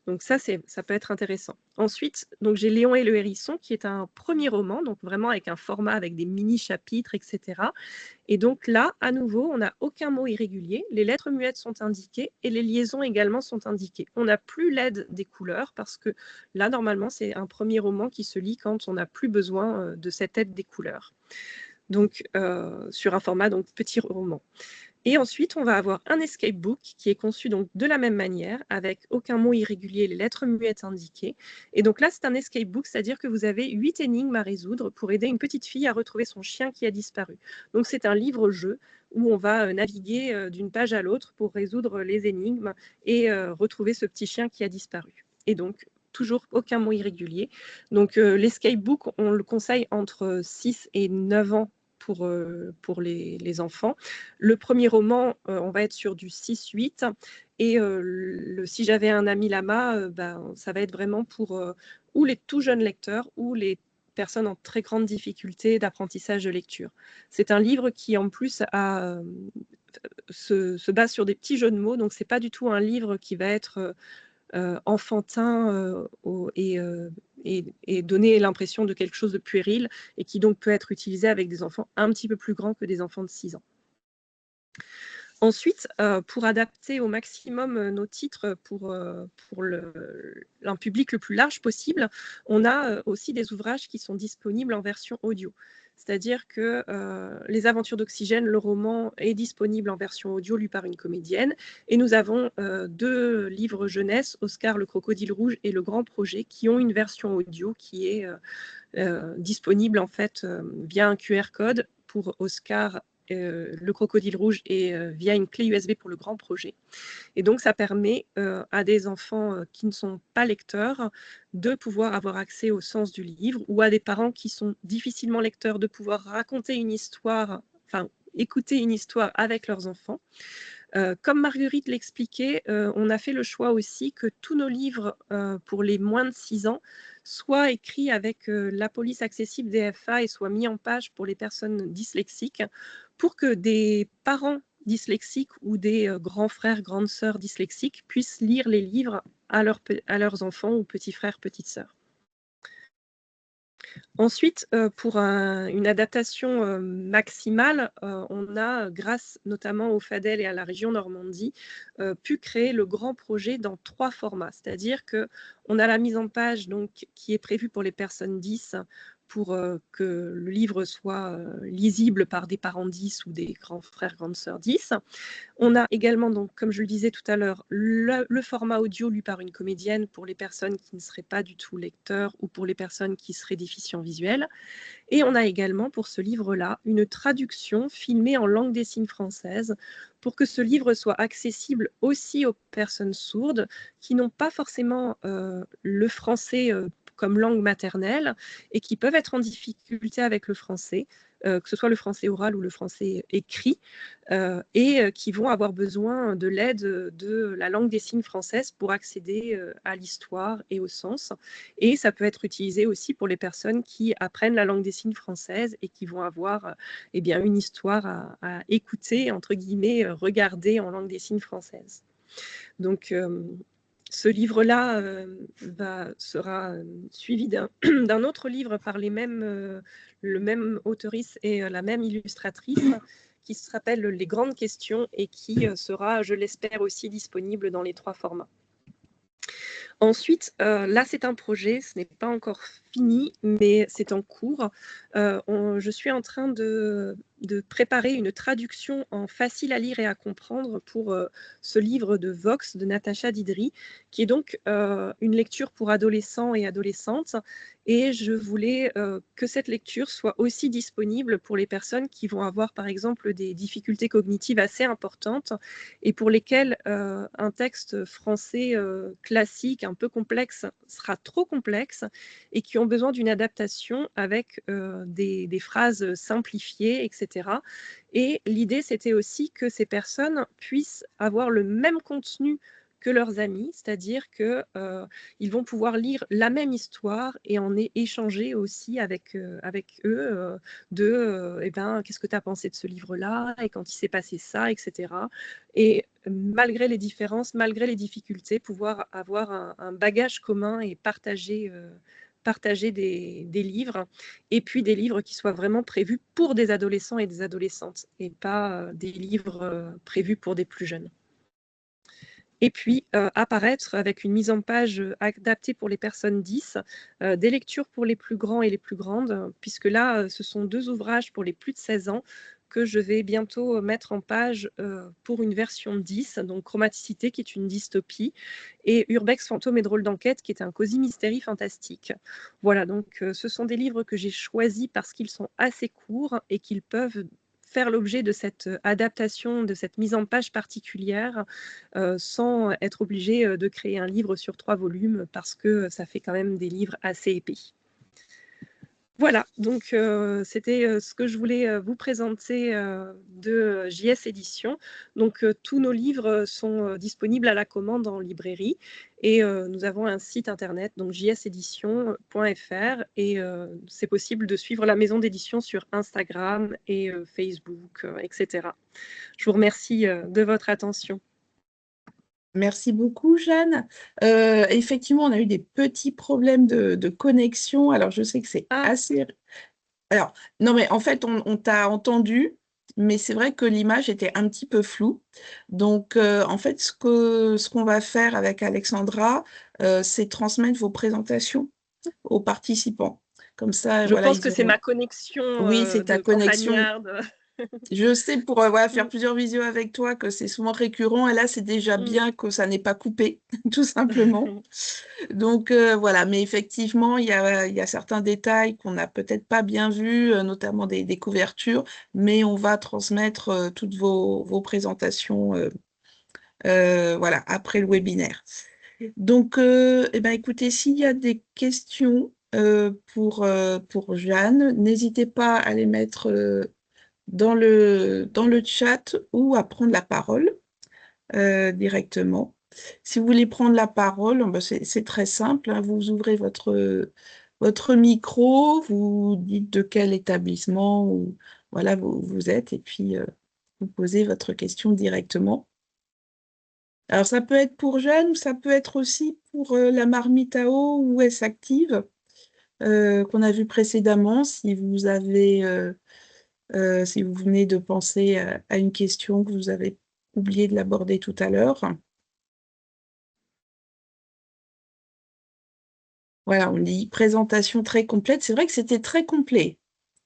Donc ça peut être intéressant. Ensuite, donc j'ai Léon et le hérisson, qui est un premier roman, donc vraiment avec un format avec des mini-chapitres, etc. Et donc là, à nouveau, on n'a aucun mot irrégulier, les lettres muettes sont indiquées et les liaisons également sont indiquées. On n'a plus l'aide des couleurs parce que là, normalement, c'est un premier roman qui se lit quand on n'a plus besoin de cette aide des couleurs. Donc, sur un format donc petit roman. Et ensuite, on va avoir un escape book qui est conçu donc de la même manière, avec aucun mot irrégulier, les lettres muettes indiquées. Et donc là, c'est un escape book, c'est-à-dire que vous avez 8 énigmes à résoudre pour aider une petite fille à retrouver son chien qui a disparu. Donc c'est un livre-jeu où on va naviguer d'une page à l'autre pour résoudre les énigmes et retrouver ce petit chien qui a disparu. Et donc, toujours aucun mot irrégulier. Donc l'escape book, on le conseille entre 6 et 9 ans pour les enfants. Le premier roman, on va être sur du 6-8 et Si j'avais un ami lama, ça va être vraiment pour ou les tout jeunes lecteurs ou les personnes en très grande difficulté d'apprentissage de lecture. C'est un livre qui en plus se base sur des petits jeux de mots, donc c'est pas du tout un livre qui va être enfantin et donner l'impression de quelque chose de puéril et qui donc peut être utilisé avec des enfants un petit peu plus grands que des enfants de 6 ans. Ensuite, pour adapter au maximum nos titres pour un public le plus large possible, on a aussi des ouvrages qui sont disponibles en version audio. C'est-à-dire que Les Aventures d'Oxygène, le roman, est disponible en version audio lu par une comédienne. Et nous avons 2 livres jeunesse, Oscar le Crocodile Rouge et Le Grand Projet, qui ont une version audio qui est disponible en fait via un QR code pour Oscar le Crocodile Rouge et via une clé USB pour Le Grand Projet. Et donc, ça permet à des enfants qui ne sont pas lecteurs de pouvoir avoir accès au sens du livre ou à des parents qui sont difficilement lecteurs de pouvoir raconter une histoire, enfin, écouter une histoire avec leurs enfants. Comme Marguerite l'expliquait, on a fait le choix aussi que tous nos livres pour les moins de 6 ans soient écrits avec la police accessible DFA et soient mis en page pour les personnes dyslexiques pour que des parents dyslexiques ou des grands frères, grandes sœurs dyslexiques puissent lire les livres à leurs enfants ou petits frères, petites sœurs. Ensuite, pour une adaptation maximale, on a, grâce notamment au FADEL et à la région Normandie, pu créer le Grand Projet dans 3 formats. C'est-à-dire qu'on a la mise en page donc, qui est prévue pour les personnes 10 pour que le livre soit lisible par des parents 10 ou des grands frères, grandes sœurs 10. On a également, donc, comme je le disais tout à l'heure, le format audio lu par une comédienne pour les personnes qui ne seraient pas du tout lecteurs ou pour les personnes qui seraient déficients visuels. Et on a également, pour ce livre-là, une traduction filmée en langue des signes française pour que ce livre soit accessible aussi aux personnes sourdes qui n'ont pas forcément le français comme langue maternelle et qui peuvent être en difficulté avec le français, que ce soit le français oral ou le français écrit, et qui vont avoir besoin de l'aide de la langue des signes française pour accéder à l'histoire et au sens. Et ça peut être utilisé aussi pour les personnes qui apprennent la langue des signes française et qui vont avoir eh bien, une histoire à écouter, entre guillemets, regarder en langue des signes française. Donc, ce livre-là sera suivi d'un autre livre par le même auteurice et la même illustratrice, qui s'appelle Les Grandes Questions et qui sera, je l'espère, aussi disponible dans les 3 formats. Ensuite, là, c'est un projet, ce n'est pas encore fini, mais c'est en cours. Je suis en train de préparer une traduction en facile à lire et à comprendre pour ce livre de Vox de Natacha Didri, qui est donc une lecture pour adolescents et adolescentes. Et je voulais que cette lecture soit aussi disponible pour les personnes qui vont avoir, par exemple, des difficultés cognitives assez importantes et pour lesquelles un texte français classique, un peu complexe, sera trop complexe et qui ont besoin d'une adaptation avec des phrases simplifiées, etc. Et l'idée, c'était aussi que ces personnes puissent avoir le même contenu que leurs amis, c'est-à-dire qu'ils vont pouvoir lire la même histoire et en échanger aussi avec eux qu'est-ce que tu as pensé de ce livre-là et quand il s'est passé ça, etc. Et malgré les différences, malgré les difficultés, pouvoir avoir un bagage commun et partager des livres, et puis des livres qui soient vraiment prévus pour des adolescents et des adolescentes, et pas des livres prévus pour des plus jeunes. Et puis apparaître avec une mise en page adaptée pour les personnes 10, des lectures pour les plus grands et les plus grandes, puisque là, ce sont 2 ouvrages pour les plus de 16 ans que je vais bientôt mettre en page pour une version 10, donc Chromaticité, qui est une dystopie, et Urbex, Fantômes et drôles d'enquête, qui est un cosy mystérie fantastique. Voilà, donc ce sont des livres que j'ai choisis parce qu'ils sont assez courts et qu'ils peuvent faire l'objet de cette adaptation, de cette mise en page particulière, sans être obligé de créer un livre sur 3 volumes, parce que ça fait quand même des livres assez épais. Voilà, donc c'était ce que je voulais vous présenter de JS Éditions. Donc tous nos livres sont disponibles à la commande en librairie, et nous avons un site internet, donc jseddition.fr, et c'est possible de suivre la maison d'édition sur Instagram et Facebook, etc. Je vous remercie de votre attention. Merci beaucoup, Jeanne. Effectivement, on a eu des petits problèmes de connexion. Alors, je sais que c'est assez... Alors, non, mais en fait, on t'a entendu, mais c'est vrai que l'image était un petit peu floue. Donc, en fait, ce qu'on va faire avec Alexandra, c'est transmettre vos présentations aux participants. Comme ça, Je voilà, pense que c'est ma connexion oui, c'est ta de connexion. campagnarde. Je sais pour faire plusieurs visios avec toi que c'est souvent récurrent, et là c'est déjà bien que ça n'est pas coupé, tout simplement. Donc voilà, mais effectivement il y a certains détails qu'on n'a peut-être pas bien vus, notamment des couvertures, mais on va transmettre toutes vos présentations voilà, après le webinaire. Donc eh ben, écoutez, s'il y a des questions pour Jeanne, n'hésitez pas à les mettre dans le chat ou à prendre la parole directement. Si vous voulez prendre la parole, ben c'est très simple, hein, vous ouvrez votre micro, vous dites de quel établissement ou, voilà, vous êtes, et puis vous posez votre question directement. Alors ça peut être pour Jeanne, ou ça peut être aussi pour la marmite à eau ou S-Active qu'on a vu précédemment, si vous avez... si vous venez de penser à une question que vous avez oublié de l'aborder tout à l'heure. Voilà, on dit présentation très complète. C'est vrai que c'était très complet,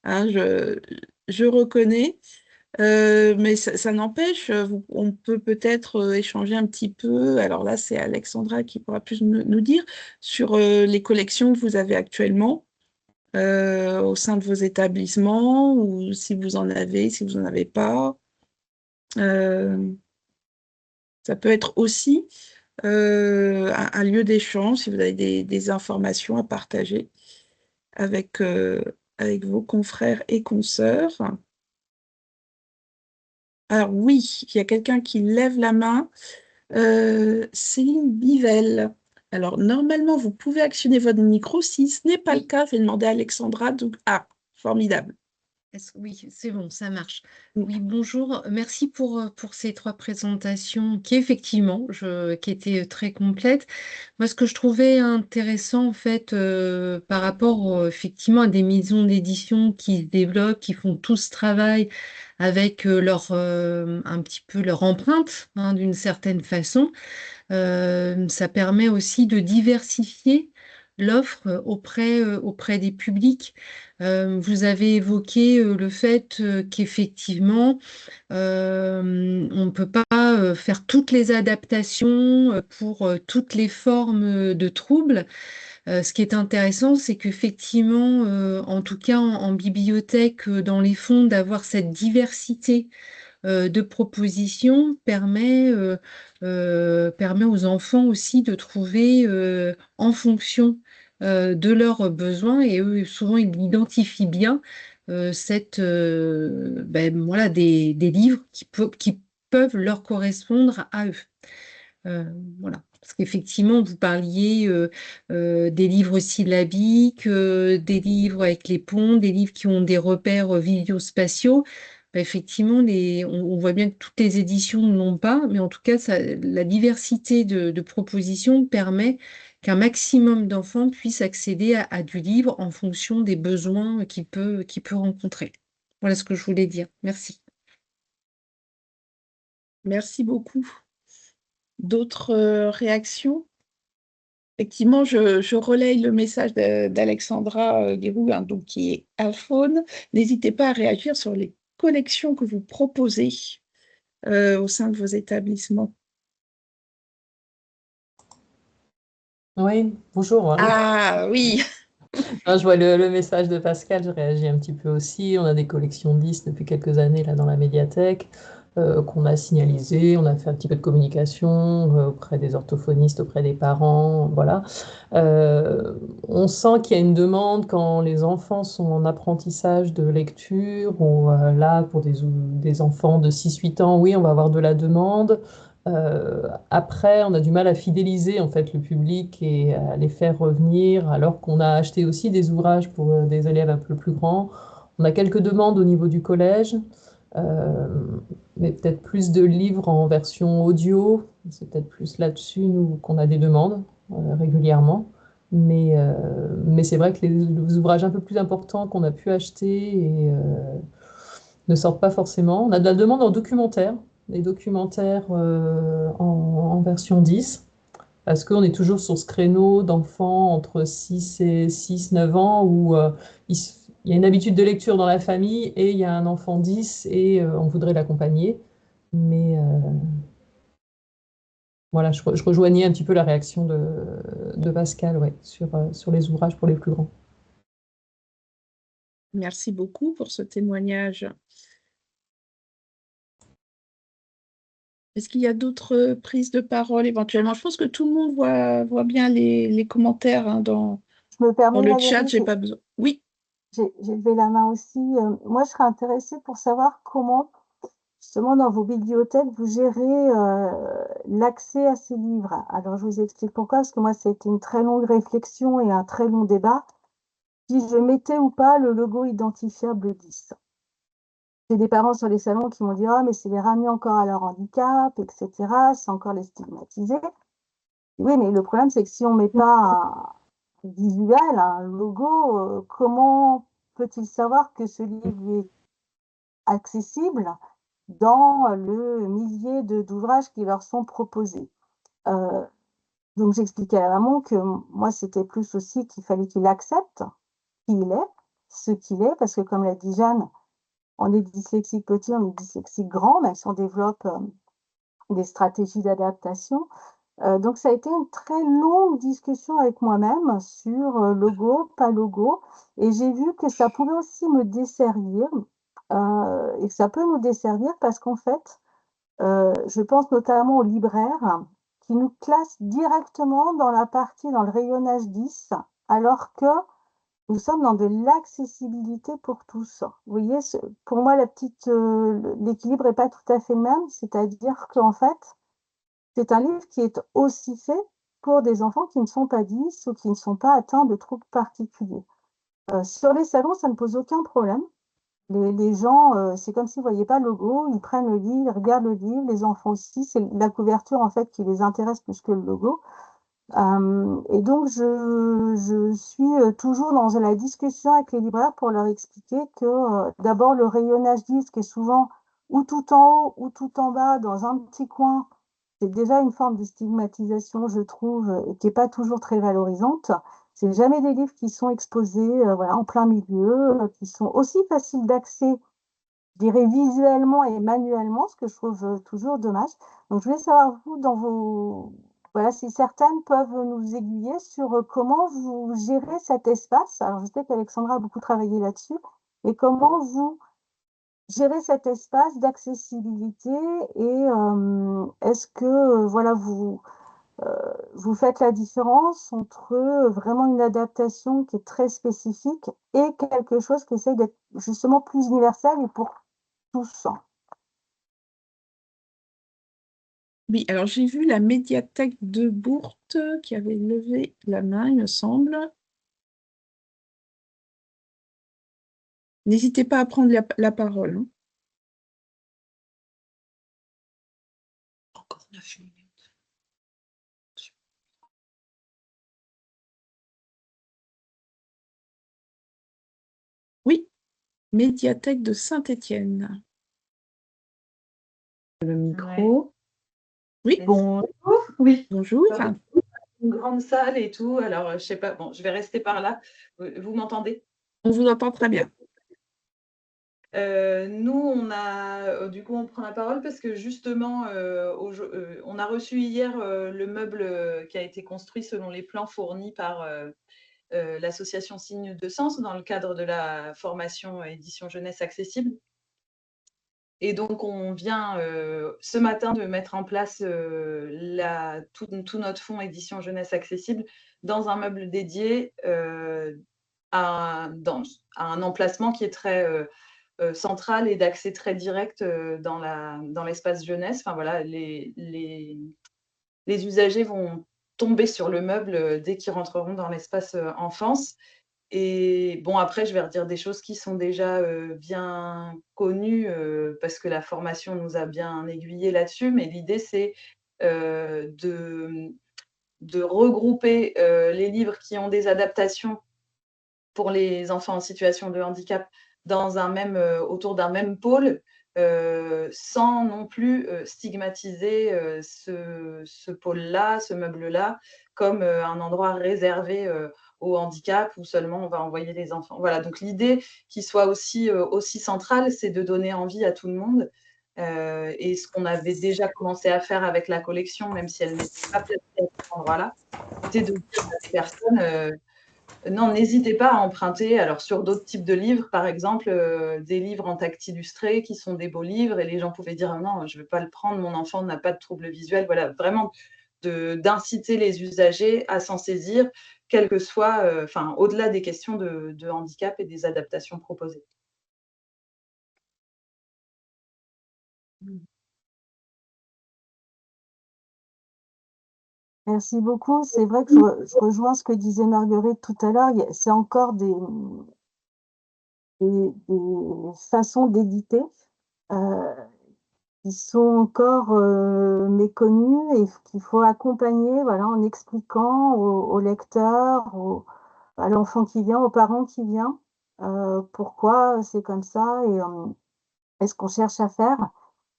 hein, je reconnais, mais ça n'empêche, on peut peut-être échanger un petit peu. Alors là, c'est Alexandra qui pourra plus nous dire sur les collections que vous avez actuellement au sein de vos établissements, ou si vous en avez, si vous n'en avez pas. Ça peut être aussi un lieu d'échange si vous avez des informations à partager avec vos confrères et consoeurs. Alors oui, il y a quelqu'un qui lève la main. Céline Bivelle. Alors normalement, vous pouvez actionner votre micro. Si ce n'est pas le cas, je vais demander à Alexandra. Donc, ah, formidable. Oui, c'est bon, ça marche. Mm. Oui, bonjour. Merci pour ces 3 présentations qui, effectivement, qui étaient très complètes. Moi, ce que je trouvais intéressant, en fait, par rapport, effectivement, à des maisons d'édition qui se développent, qui font tout ce travail avec un petit peu leur empreinte, hein, d'une certaine façon, ça permet aussi de diversifier l'offre auprès des publics. Vous avez évoqué le fait qu'effectivement, on ne peut pas faire toutes les adaptations pour toutes les formes de troubles. Ce qui est intéressant, c'est qu'effectivement, en tout cas en bibliothèque, dans les fonds, d'avoir cette diversité de propositions permet aux enfants aussi de trouver en fonction de leurs besoins, et eux, souvent, ils identifient bien voilà, des livres qui peuvent leur correspondre à eux. Voilà. Parce qu'effectivement, vous parliez des livres syllabiques, des livres avec les ponts, des livres qui ont des repères visuospatiaux. Bah, effectivement, on voit bien que toutes les éditions ne l'ont pas, mais en tout cas, la diversité de propositions permet qu'un maximum d'enfants puissent accéder à du livre en fonction des besoins qu'il peut rencontrer. Voilà ce que je voulais dire. Merci. Merci beaucoup. D'autres réactions? Effectivement, je relaye le message d'Alexandra Guérou, hein, donc, qui est Alphone. N'hésitez pas à réagir sur les collections que vous proposez au sein de vos établissements. Oui, bonjour. Ah oui, Je vois le message de Pascal, je réagis un petit peu aussi. On a des collections 10 depuis quelques années là dans la médiathèque qu'on a signalisées. On a fait un petit peu de communication auprès des orthophonistes, auprès des parents. Voilà. On sent qu'il y a une demande quand les enfants sont en apprentissage de lecture ou là pour des enfants de 6-8 ans, oui, on va avoir de la demande. Après, on a du mal à fidéliser en fait le public et à les faire revenir, alors qu'on a acheté aussi des ouvrages pour des élèves un peu plus grands. On a quelques demandes au niveau du collège, euh, mais peut-être plus de livres en version audio. C'est peut-être plus là-dessus nous qu'on a des demandes régulièrement. Mais c'est vrai que les ouvrages un peu plus importants qu'on a pu acheter ne sortent pas forcément. On a de la demande en documentaire, des documentaires en version 10, parce qu'on est toujours sur ce créneau d'enfants entre 6 et 9 ans où il y a une habitude de lecture dans la famille et il y a un enfant 10 et on voudrait l'accompagner. Mais voilà, je rejoignais un petit peu la réaction de Pascal, ouais, sur les ouvrages pour les plus grands. merci beaucoup pour ce témoignage. Est-ce qu'il y a d'autres prises de parole éventuellement? Je pense que tout le monde voit bien les commentaires, hein, dans Je me permets, le chat. Valérie, J'ai pas besoin. Oui, j'ai levé la main aussi. Moi, je serais intéressée pour savoir comment, justement, dans vos bibliothèques, vous gérez l'accès à ces livres. Alors, je vous explique pourquoi, parce que moi, c'était une très longue réflexion et un très long débat. Si je mettais ou pas le logo identifiable 10. J'ai des parents sur les salons qui m'ont dit « Ah, mais c'est les ramener encore à leur handicap, etc. C'est encore les stigmatiser. » Oui, mais le problème, c'est que si on ne met pas un visuel, un logo, comment peut-il savoir que ce livre est accessible dans le millier d'ouvrages qui leur sont proposés? Donc, j'expliquais à la maman que moi, c'était plus aussi qu'il fallait qu'il accepte qui il est, ce qu'il est, parce que comme l'a dit Jeanne, on est dyslexique petit, on est dyslexique grand, même si on développe des stratégies d'adaptation. Donc, ça a été une très longue discussion avec moi-même sur logo, pas logo. Et j'ai vu que ça pouvait aussi me desservir. Et que ça peut nous desservir parce qu'en fait, je pense notamment aux libraires qui nous classent directement dans le rayonnage 10, alors que nous sommes dans de l'accessibilité pour tous. Vous voyez, pour moi, l'équilibre n'est pas tout à fait le même, c'est-à-dire qu'en fait, c'est un livre qui est aussi fait pour des enfants qui ne sont pas 10 ou qui ne sont pas atteints de troubles particuliers. Sur les salons, ça ne pose aucun problème. Les gens, c'est comme s'ils ne voyaient pas le logo, ils prennent le livre, ils regardent le livre, les enfants aussi, c'est la couverture en fait qui les intéresse plus que le logo. Et donc, je suis toujours dans la discussion avec les libraires pour leur expliquer que d'abord, le rayonnage disque est souvent ou tout en haut ou tout en bas, dans un petit coin. C'est déjà une forme de stigmatisation, je trouve, et qui n'est pas toujours très valorisante. C'est jamais des livres qui sont exposés voilà, en plein milieu, qui sont aussi faciles d'accès, je dirais visuellement et manuellement, ce que je trouve toujours dommage. Donc, je voulais savoir, vous, dans vos... Voilà, si certaines peuvent nous aiguiller sur comment vous gérez cet espace. Alors, je sais qu'Alexandra a beaucoup travaillé là-dessus, mais comment vous gérez cet espace d'accessibilité et est-ce que, voilà, vous faites la différence entre vraiment une adaptation qui est très spécifique et quelque chose qui essaye d'être justement plus universel et pour tous. Oui, alors j'ai vu la médiathèque de Bourte qui avait levé la main, il me semble. N'hésitez pas à prendre la parole, hein. Encore 9 minutes. Oui, médiathèque de Saint-Étienne. Le micro. Oui, Bonjour, oui, bonjour. une grande salle et tout. Alors, je sais pas, bon, je vais rester par là. Vous m'entendez? On vous entend très bien. Nous, on a, du coup, on prend la parole parce que justement, on a reçu hier le meuble qui a été construit selon les plans fournis par l'association Signes de Sens dans le cadre de la formation édition jeunesse accessible. Et donc, on vient ce matin de mettre en place tout notre fonds édition jeunesse accessible dans un meuble dédié à un emplacement qui est très central et d'accès très direct dans l'espace jeunesse. Enfin, voilà, les usagers vont tomber sur le meuble dès qu'ils rentreront dans l'espace enfance. Et bon, après, je vais redire des choses qui sont déjà bien connues parce que la formation nous a bien aiguillés là-dessus. Mais l'idée, c'est de regrouper les livres qui ont des adaptations pour les enfants en situation de handicap autour d'un même pôle, sans non plus stigmatiser ce pôle-là, ce meuble-là, comme un endroit réservé au handicap où seulement on va envoyer les enfants. Voilà, donc l'idée qui soit aussi centrale, c'est de donner envie à tout le monde. Et ce qu'on avait déjà commencé à faire avec la collection, même si elle n'était pas placée à cet endroit-là, c'était de dire à des personnes non, n'hésitez pas à emprunter. Alors, sur d'autres types de livres, par exemple, des livres en texte illustré qui sont des beaux livres, et les gens pouvaient dire non, je ne veux pas le prendre, mon enfant n'a pas de trouble visuel. Voilà, vraiment d'inciter les usagers à s'en saisir, quel que soit, au-delà des questions de handicap et des adaptations proposées. Merci beaucoup. C'est vrai que je rejoins ce que disait Marguerite tout à l'heure. C'est encore des façons d'éditer qui sont encore méconnues et qu'il faut accompagner voilà, en expliquant au lecteur, à l'enfant qui vient, aux parents qui viennent, pourquoi c'est comme ça et ce qu'on cherche à faire.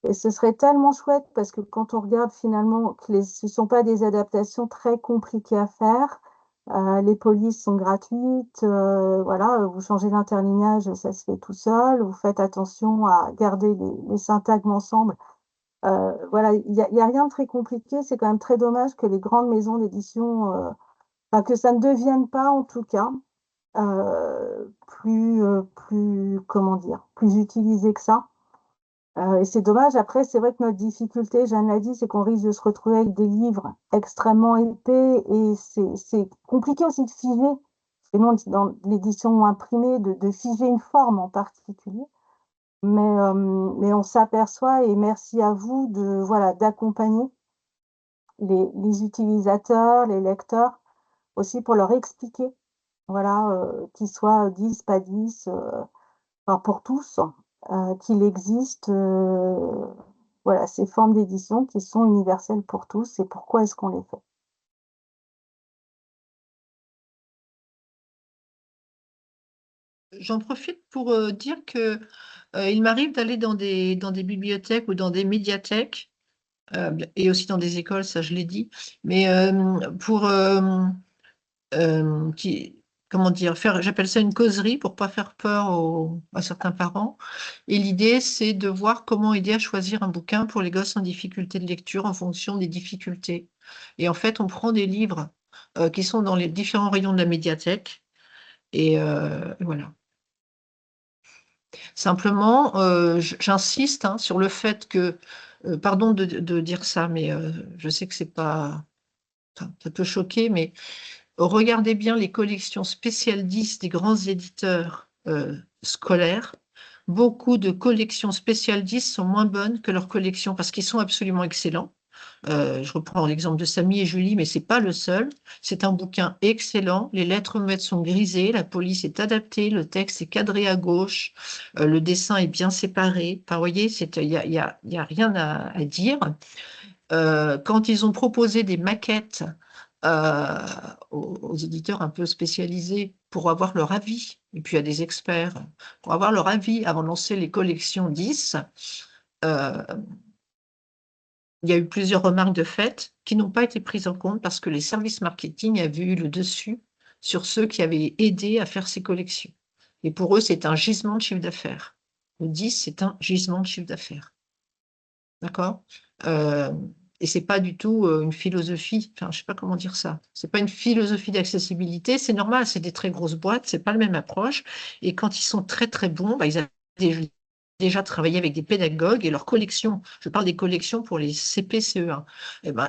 Et ce serait tellement chouette parce que quand on regarde finalement que ce ne sont pas des adaptations très compliquées à faire, les polices sont gratuites, voilà, vous changez l'interlignage, ça se fait tout seul, vous faites attention à garder les syntagmes ensemble. Voilà, il y a rien de très compliqué, c'est quand même très dommage que les grandes maisons d'édition, que ça ne devienne pas en tout cas comment dire, plus utilisé que ça. Et c'est dommage. Après, c'est vrai que notre difficulté, Jeanne l'a dit, c'est qu'on risque de se retrouver avec des livres extrêmement épais et c'est compliqué aussi de figer, et non dans l'édition imprimée, de figer une forme en particulier. Mais on s'aperçoit, et merci à vous voilà, d'accompagner les utilisateurs, les lecteurs, aussi pour leur expliquer, voilà, qu'ils soient 10, pas 10, enfin, pour tous, qu'il existe voilà, ces formes d'édition qui sont universelles pour tous et pourquoi est-ce qu'on les fait. J'en profite pour dire que il m'arrive d'aller dans des bibliothèques ou dans des médiathèques et aussi dans des écoles, ça je l'ai dit, mais pour comment dire, j'appelle ça une causerie pour pas faire peur à certains parents. Et l'idée, c'est de voir comment aider à choisir un bouquin pour les gosses en difficulté de lecture en fonction des difficultés. Et en fait, on prend des livres qui sont dans les différents rayons de la médiathèque. Et voilà. Simplement, j'insiste sur le fait que, pardon de dire ça, mais je sais que c'est pas, enfin, ça peut choquer, mais regardez bien les collections spéciales 10 des grands éditeurs scolaires. Beaucoup de collections spéciales 10 sont moins bonnes que leurs collections parce qu'ils sont absolument excellents. Je reprends l'exemple de Samy et Julie, mais ce n'est pas le seul. C'est un bouquin excellent. Les lettres muettes sont grisées, la police est adaptée, le texte est cadré à gauche, le dessin est bien séparé. Enfin, vous voyez, il y a rien à dire. Quand ils ont proposé des maquettes aux éditeurs un peu spécialisés pour avoir leur avis, et puis à des experts, pour avoir leur avis avant de lancer les collections 10, il y a eu plusieurs remarques de fait qui n'ont pas été prises en compte parce que les services marketing avaient eu le dessus sur ceux qui avaient aidé à faire ces collections. Et pour eux, c'est un gisement de chiffre d'affaires. Le 10, c'est un gisement de chiffre d'affaires. D'accord et c'est pas du tout une philosophie, enfin, je sais pas comment dire ça. C'est pas une philosophie d'accessibilité, c'est normal, c'est des très grosses boîtes, c'est pas la même approche. Et quand ils sont très très bons, ils avaient déjà travaillé avec des pédagogues et leurs collections, je parle des collections pour les CP, CE1,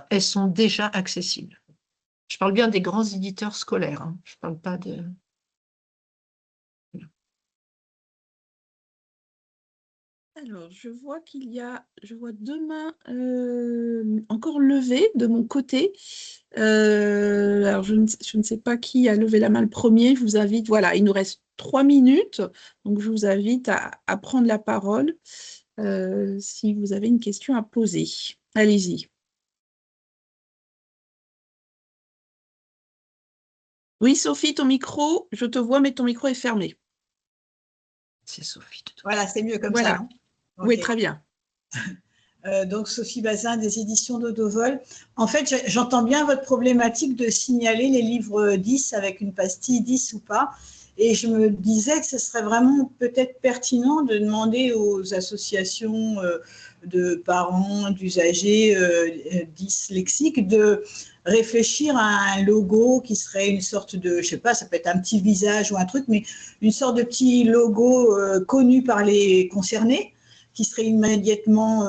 elles sont déjà accessibles. Je parle bien des grands éditeurs scolaires, je parle pas de... Alors, je vois deux mains encore levées de mon côté. Alors, je ne sais pas qui a levé la main le premier. Je vous invite, voilà, il nous reste 3 minutes, donc je vous invite à prendre la parole si vous avez une question à poser. Allez-y. Oui, Sophie, ton micro, je te vois, mais ton micro est fermé. C'est Sophie. Voilà, c'est mieux comme Voilà. ça. Oui, Ok. très bien. Donc, Sophie Bazin, des éditions d'Audovol. En fait, j'entends bien votre problématique de signaler les livres 10 avec une pastille 10 ou pas. Et je me disais que ce serait vraiment peut-être pertinent de demander aux associations de parents, d'usagers dyslexiques de réfléchir à un logo qui serait une sorte de, je sais pas, ça peut être un petit visage ou un truc, mais une sorte de petit logo connu par les concernés, qui serait immédiatement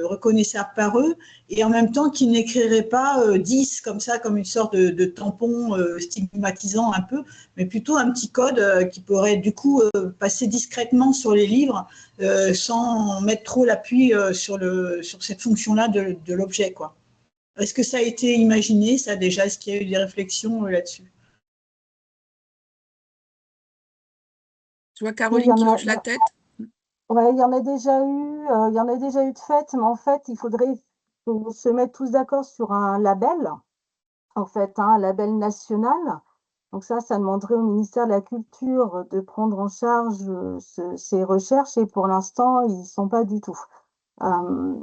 reconnaissable par eux, et en même temps qui n'écrirait pas 10 comme ça, comme une sorte de tampon stigmatisant un peu, mais plutôt un petit code qui pourrait du coup passer discrètement sur les livres sans mettre trop l'appui sur cette fonction-là de l'objet, quoi. Est-ce que ça a été imaginé, ça déjà? Est-ce qu'il y a eu des réflexions là-dessus? Je vois Caroline qui hoche la tête. Ouais, il y en a déjà eu de fait, mais en fait, il faudrait se mettre tous d'accord sur un label, en fait, un label national. Donc ça demanderait au ministère de la Culture de prendre en charge ces recherches et pour l'instant, ils ne sont pas du tout.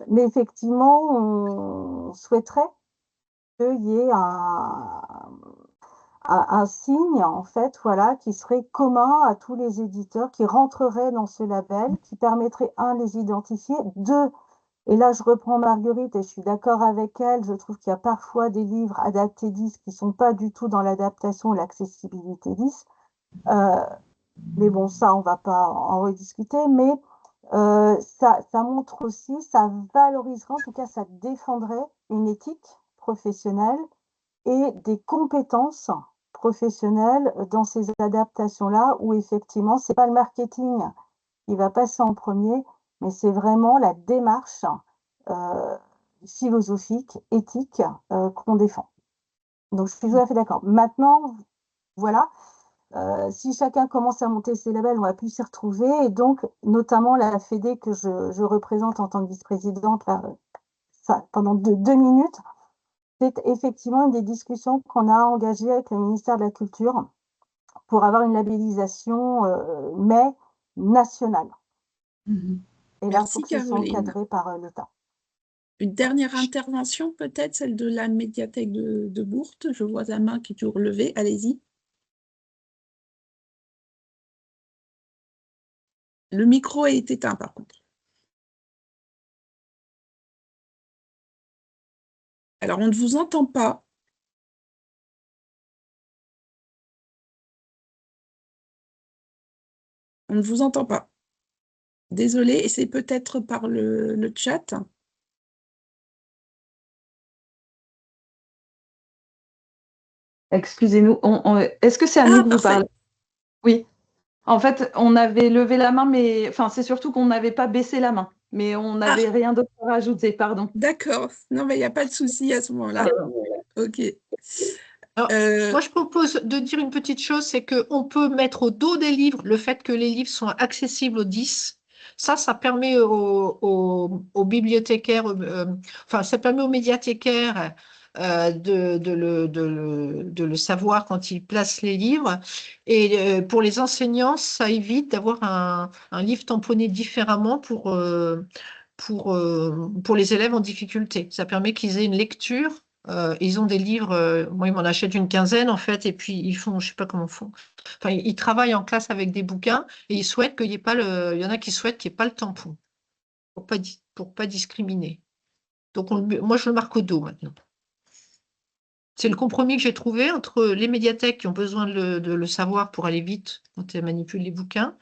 Mais effectivement, on souhaiterait qu'il y ait un signe, en fait, voilà, qui serait commun à tous les éditeurs, qui rentrerait dans ce label, qui permettrait, un, de les identifier, deux, et là je reprends Marguerite et je suis d'accord avec elle, je trouve qu'il y a parfois des livres adaptés 10 qui ne sont pas du tout dans l'adaptation ou l'accessibilité 10, mais bon, ça, on ne va pas en rediscuter, mais ça montre aussi, ça valoriserait, en tout cas, ça défendrait une éthique professionnelle et des compétences professionnelles dans ces adaptations-là, où effectivement, ce n'est pas le marketing qui va passer en premier, mais c'est vraiment la démarche philosophique, éthique qu'on défend. Donc, je suis tout à fait d'accord. Maintenant, voilà, si chacun commence à monter ses labels, on va plus s'y retrouver. Et donc, notamment la Fédé que je représente en tant que vice-présidente pendant 2 minutes, c'est effectivement une des discussions qu'on a engagées avec le ministère de la Culture pour avoir une labellisation mais nationale. Et là, il faut Merci que ce soit Caroline. encadré par l'État. Une dernière intervention, peut-être celle de la médiathèque de Bourte. Je vois la main qui est toujours levée. Allez-y. Le micro est éteint, par contre. Alors, on ne vous entend pas. On ne vous entend pas. Désolée, et c'est peut-être par le chat. Excusez-nous, est-ce que c'est à nous que vous parfait. parlez? Oui. En fait, on avait levé la main, mais enfin, c'est surtout qu'on n'avait pas baissé la main, mais on n'avait rien d'autre à rajouter, pardon. D'accord. Non, mais il n'y a pas de souci à ce moment-là. OK. Alors, moi, je propose de dire une petite chose, c'est qu'on peut mettre au dos des livres le fait que les livres sont accessibles aux 10. Ça permet aux bibliothécaires, enfin, ça permet aux médiathécaires de le savoir quand ils placent les livres. Et pour les enseignants, ça évite d'avoir un livre tamponné différemment pour les élèves en difficulté. Ça permet qu'ils aient une lecture. Ils ont des livres, moi ils m'en achètent une quinzaine en fait, et puis ils font, je sais pas comment ils font. Enfin, ils travaillent en classe avec des bouquins et ils souhaitent qu'il n'y ait pas il y en a qui souhaitent qu'il n'y ait pas le tampon pour pas discriminer. Donc moi je le marque au dos maintenant. C'est le compromis que j'ai trouvé entre les médiathèques qui ont besoin de le savoir pour aller vite quand elles manipulent les bouquins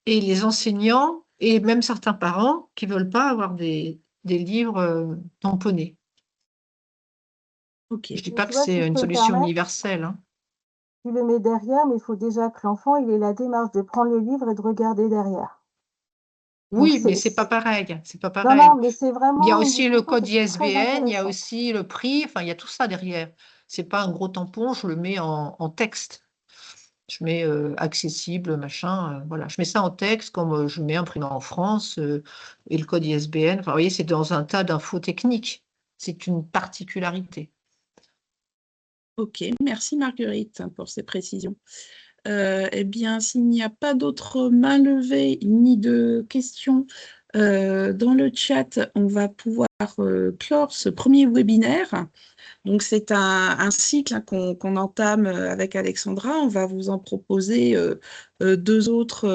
et les enseignants et même certains parents qui veulent pas avoir des livres tamponnés. OK. Je dis pas que c'est une solution universelle, hein. Tu le mets derrière, mais il faut déjà que l'enfant il ait la démarche de prendre le livre et de regarder derrière. Oui, mais c'est pas pareil. C'est pas Non, pareil. non, mais c'est vraiment. Il y a aussi le une code discussion qui est très ISBN, il y a intéressante. aussi le prix, enfin, il y a tout ça derrière. C'est pas un gros tampon, je le mets en texte. Je mets accessible, machin, voilà. Je mets ça en texte, comme je mets imprimé en France et le code ISBN. Enfin, vous voyez, c'est dans un tas d'infos techniques. C'est une particularité. OK, merci Marguerite pour ces précisions. Eh bien, s'il n'y a pas d'autres mains levées ni de questions dans le chat, on va pouvoir clore ce premier webinaire. Donc, c'est un cycle qu'on entame avec Alexandra. On va vous en proposer 2 autres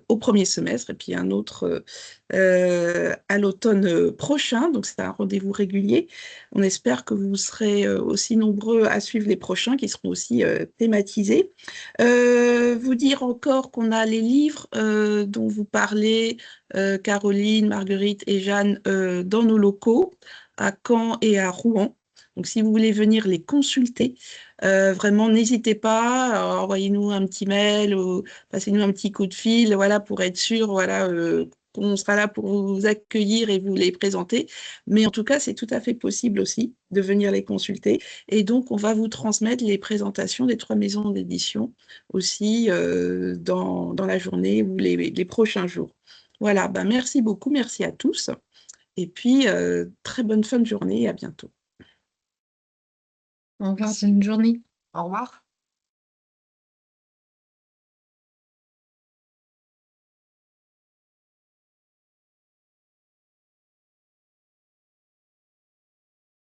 au premier semestre et puis un autre à l'automne prochain. Donc, c'est un rendez-vous régulier. On espère que vous serez aussi nombreux à suivre les prochains qui seront aussi thématisés. Vous dire encore qu'on a les livres dont vous parlez, Caroline, Marguerite et Jeanne, dans nos locaux à Caen et à Rouen. Donc, si vous voulez venir les consulter, vraiment, n'hésitez pas, envoyez-nous un petit mail ou passez-nous un petit coup de fil, voilà, pour être sûr, voilà, qu'on sera là pour vous accueillir et vous les présenter. Mais en tout cas, c'est tout à fait possible aussi de venir les consulter. Et donc, on va vous transmettre les présentations des 3 maisons d'édition aussi dans la journée ou les prochains jours. Voilà, ben, merci beaucoup, merci à tous. Et puis, très bonne fin de journée et à bientôt. Au revoir, bonne journée. Au revoir.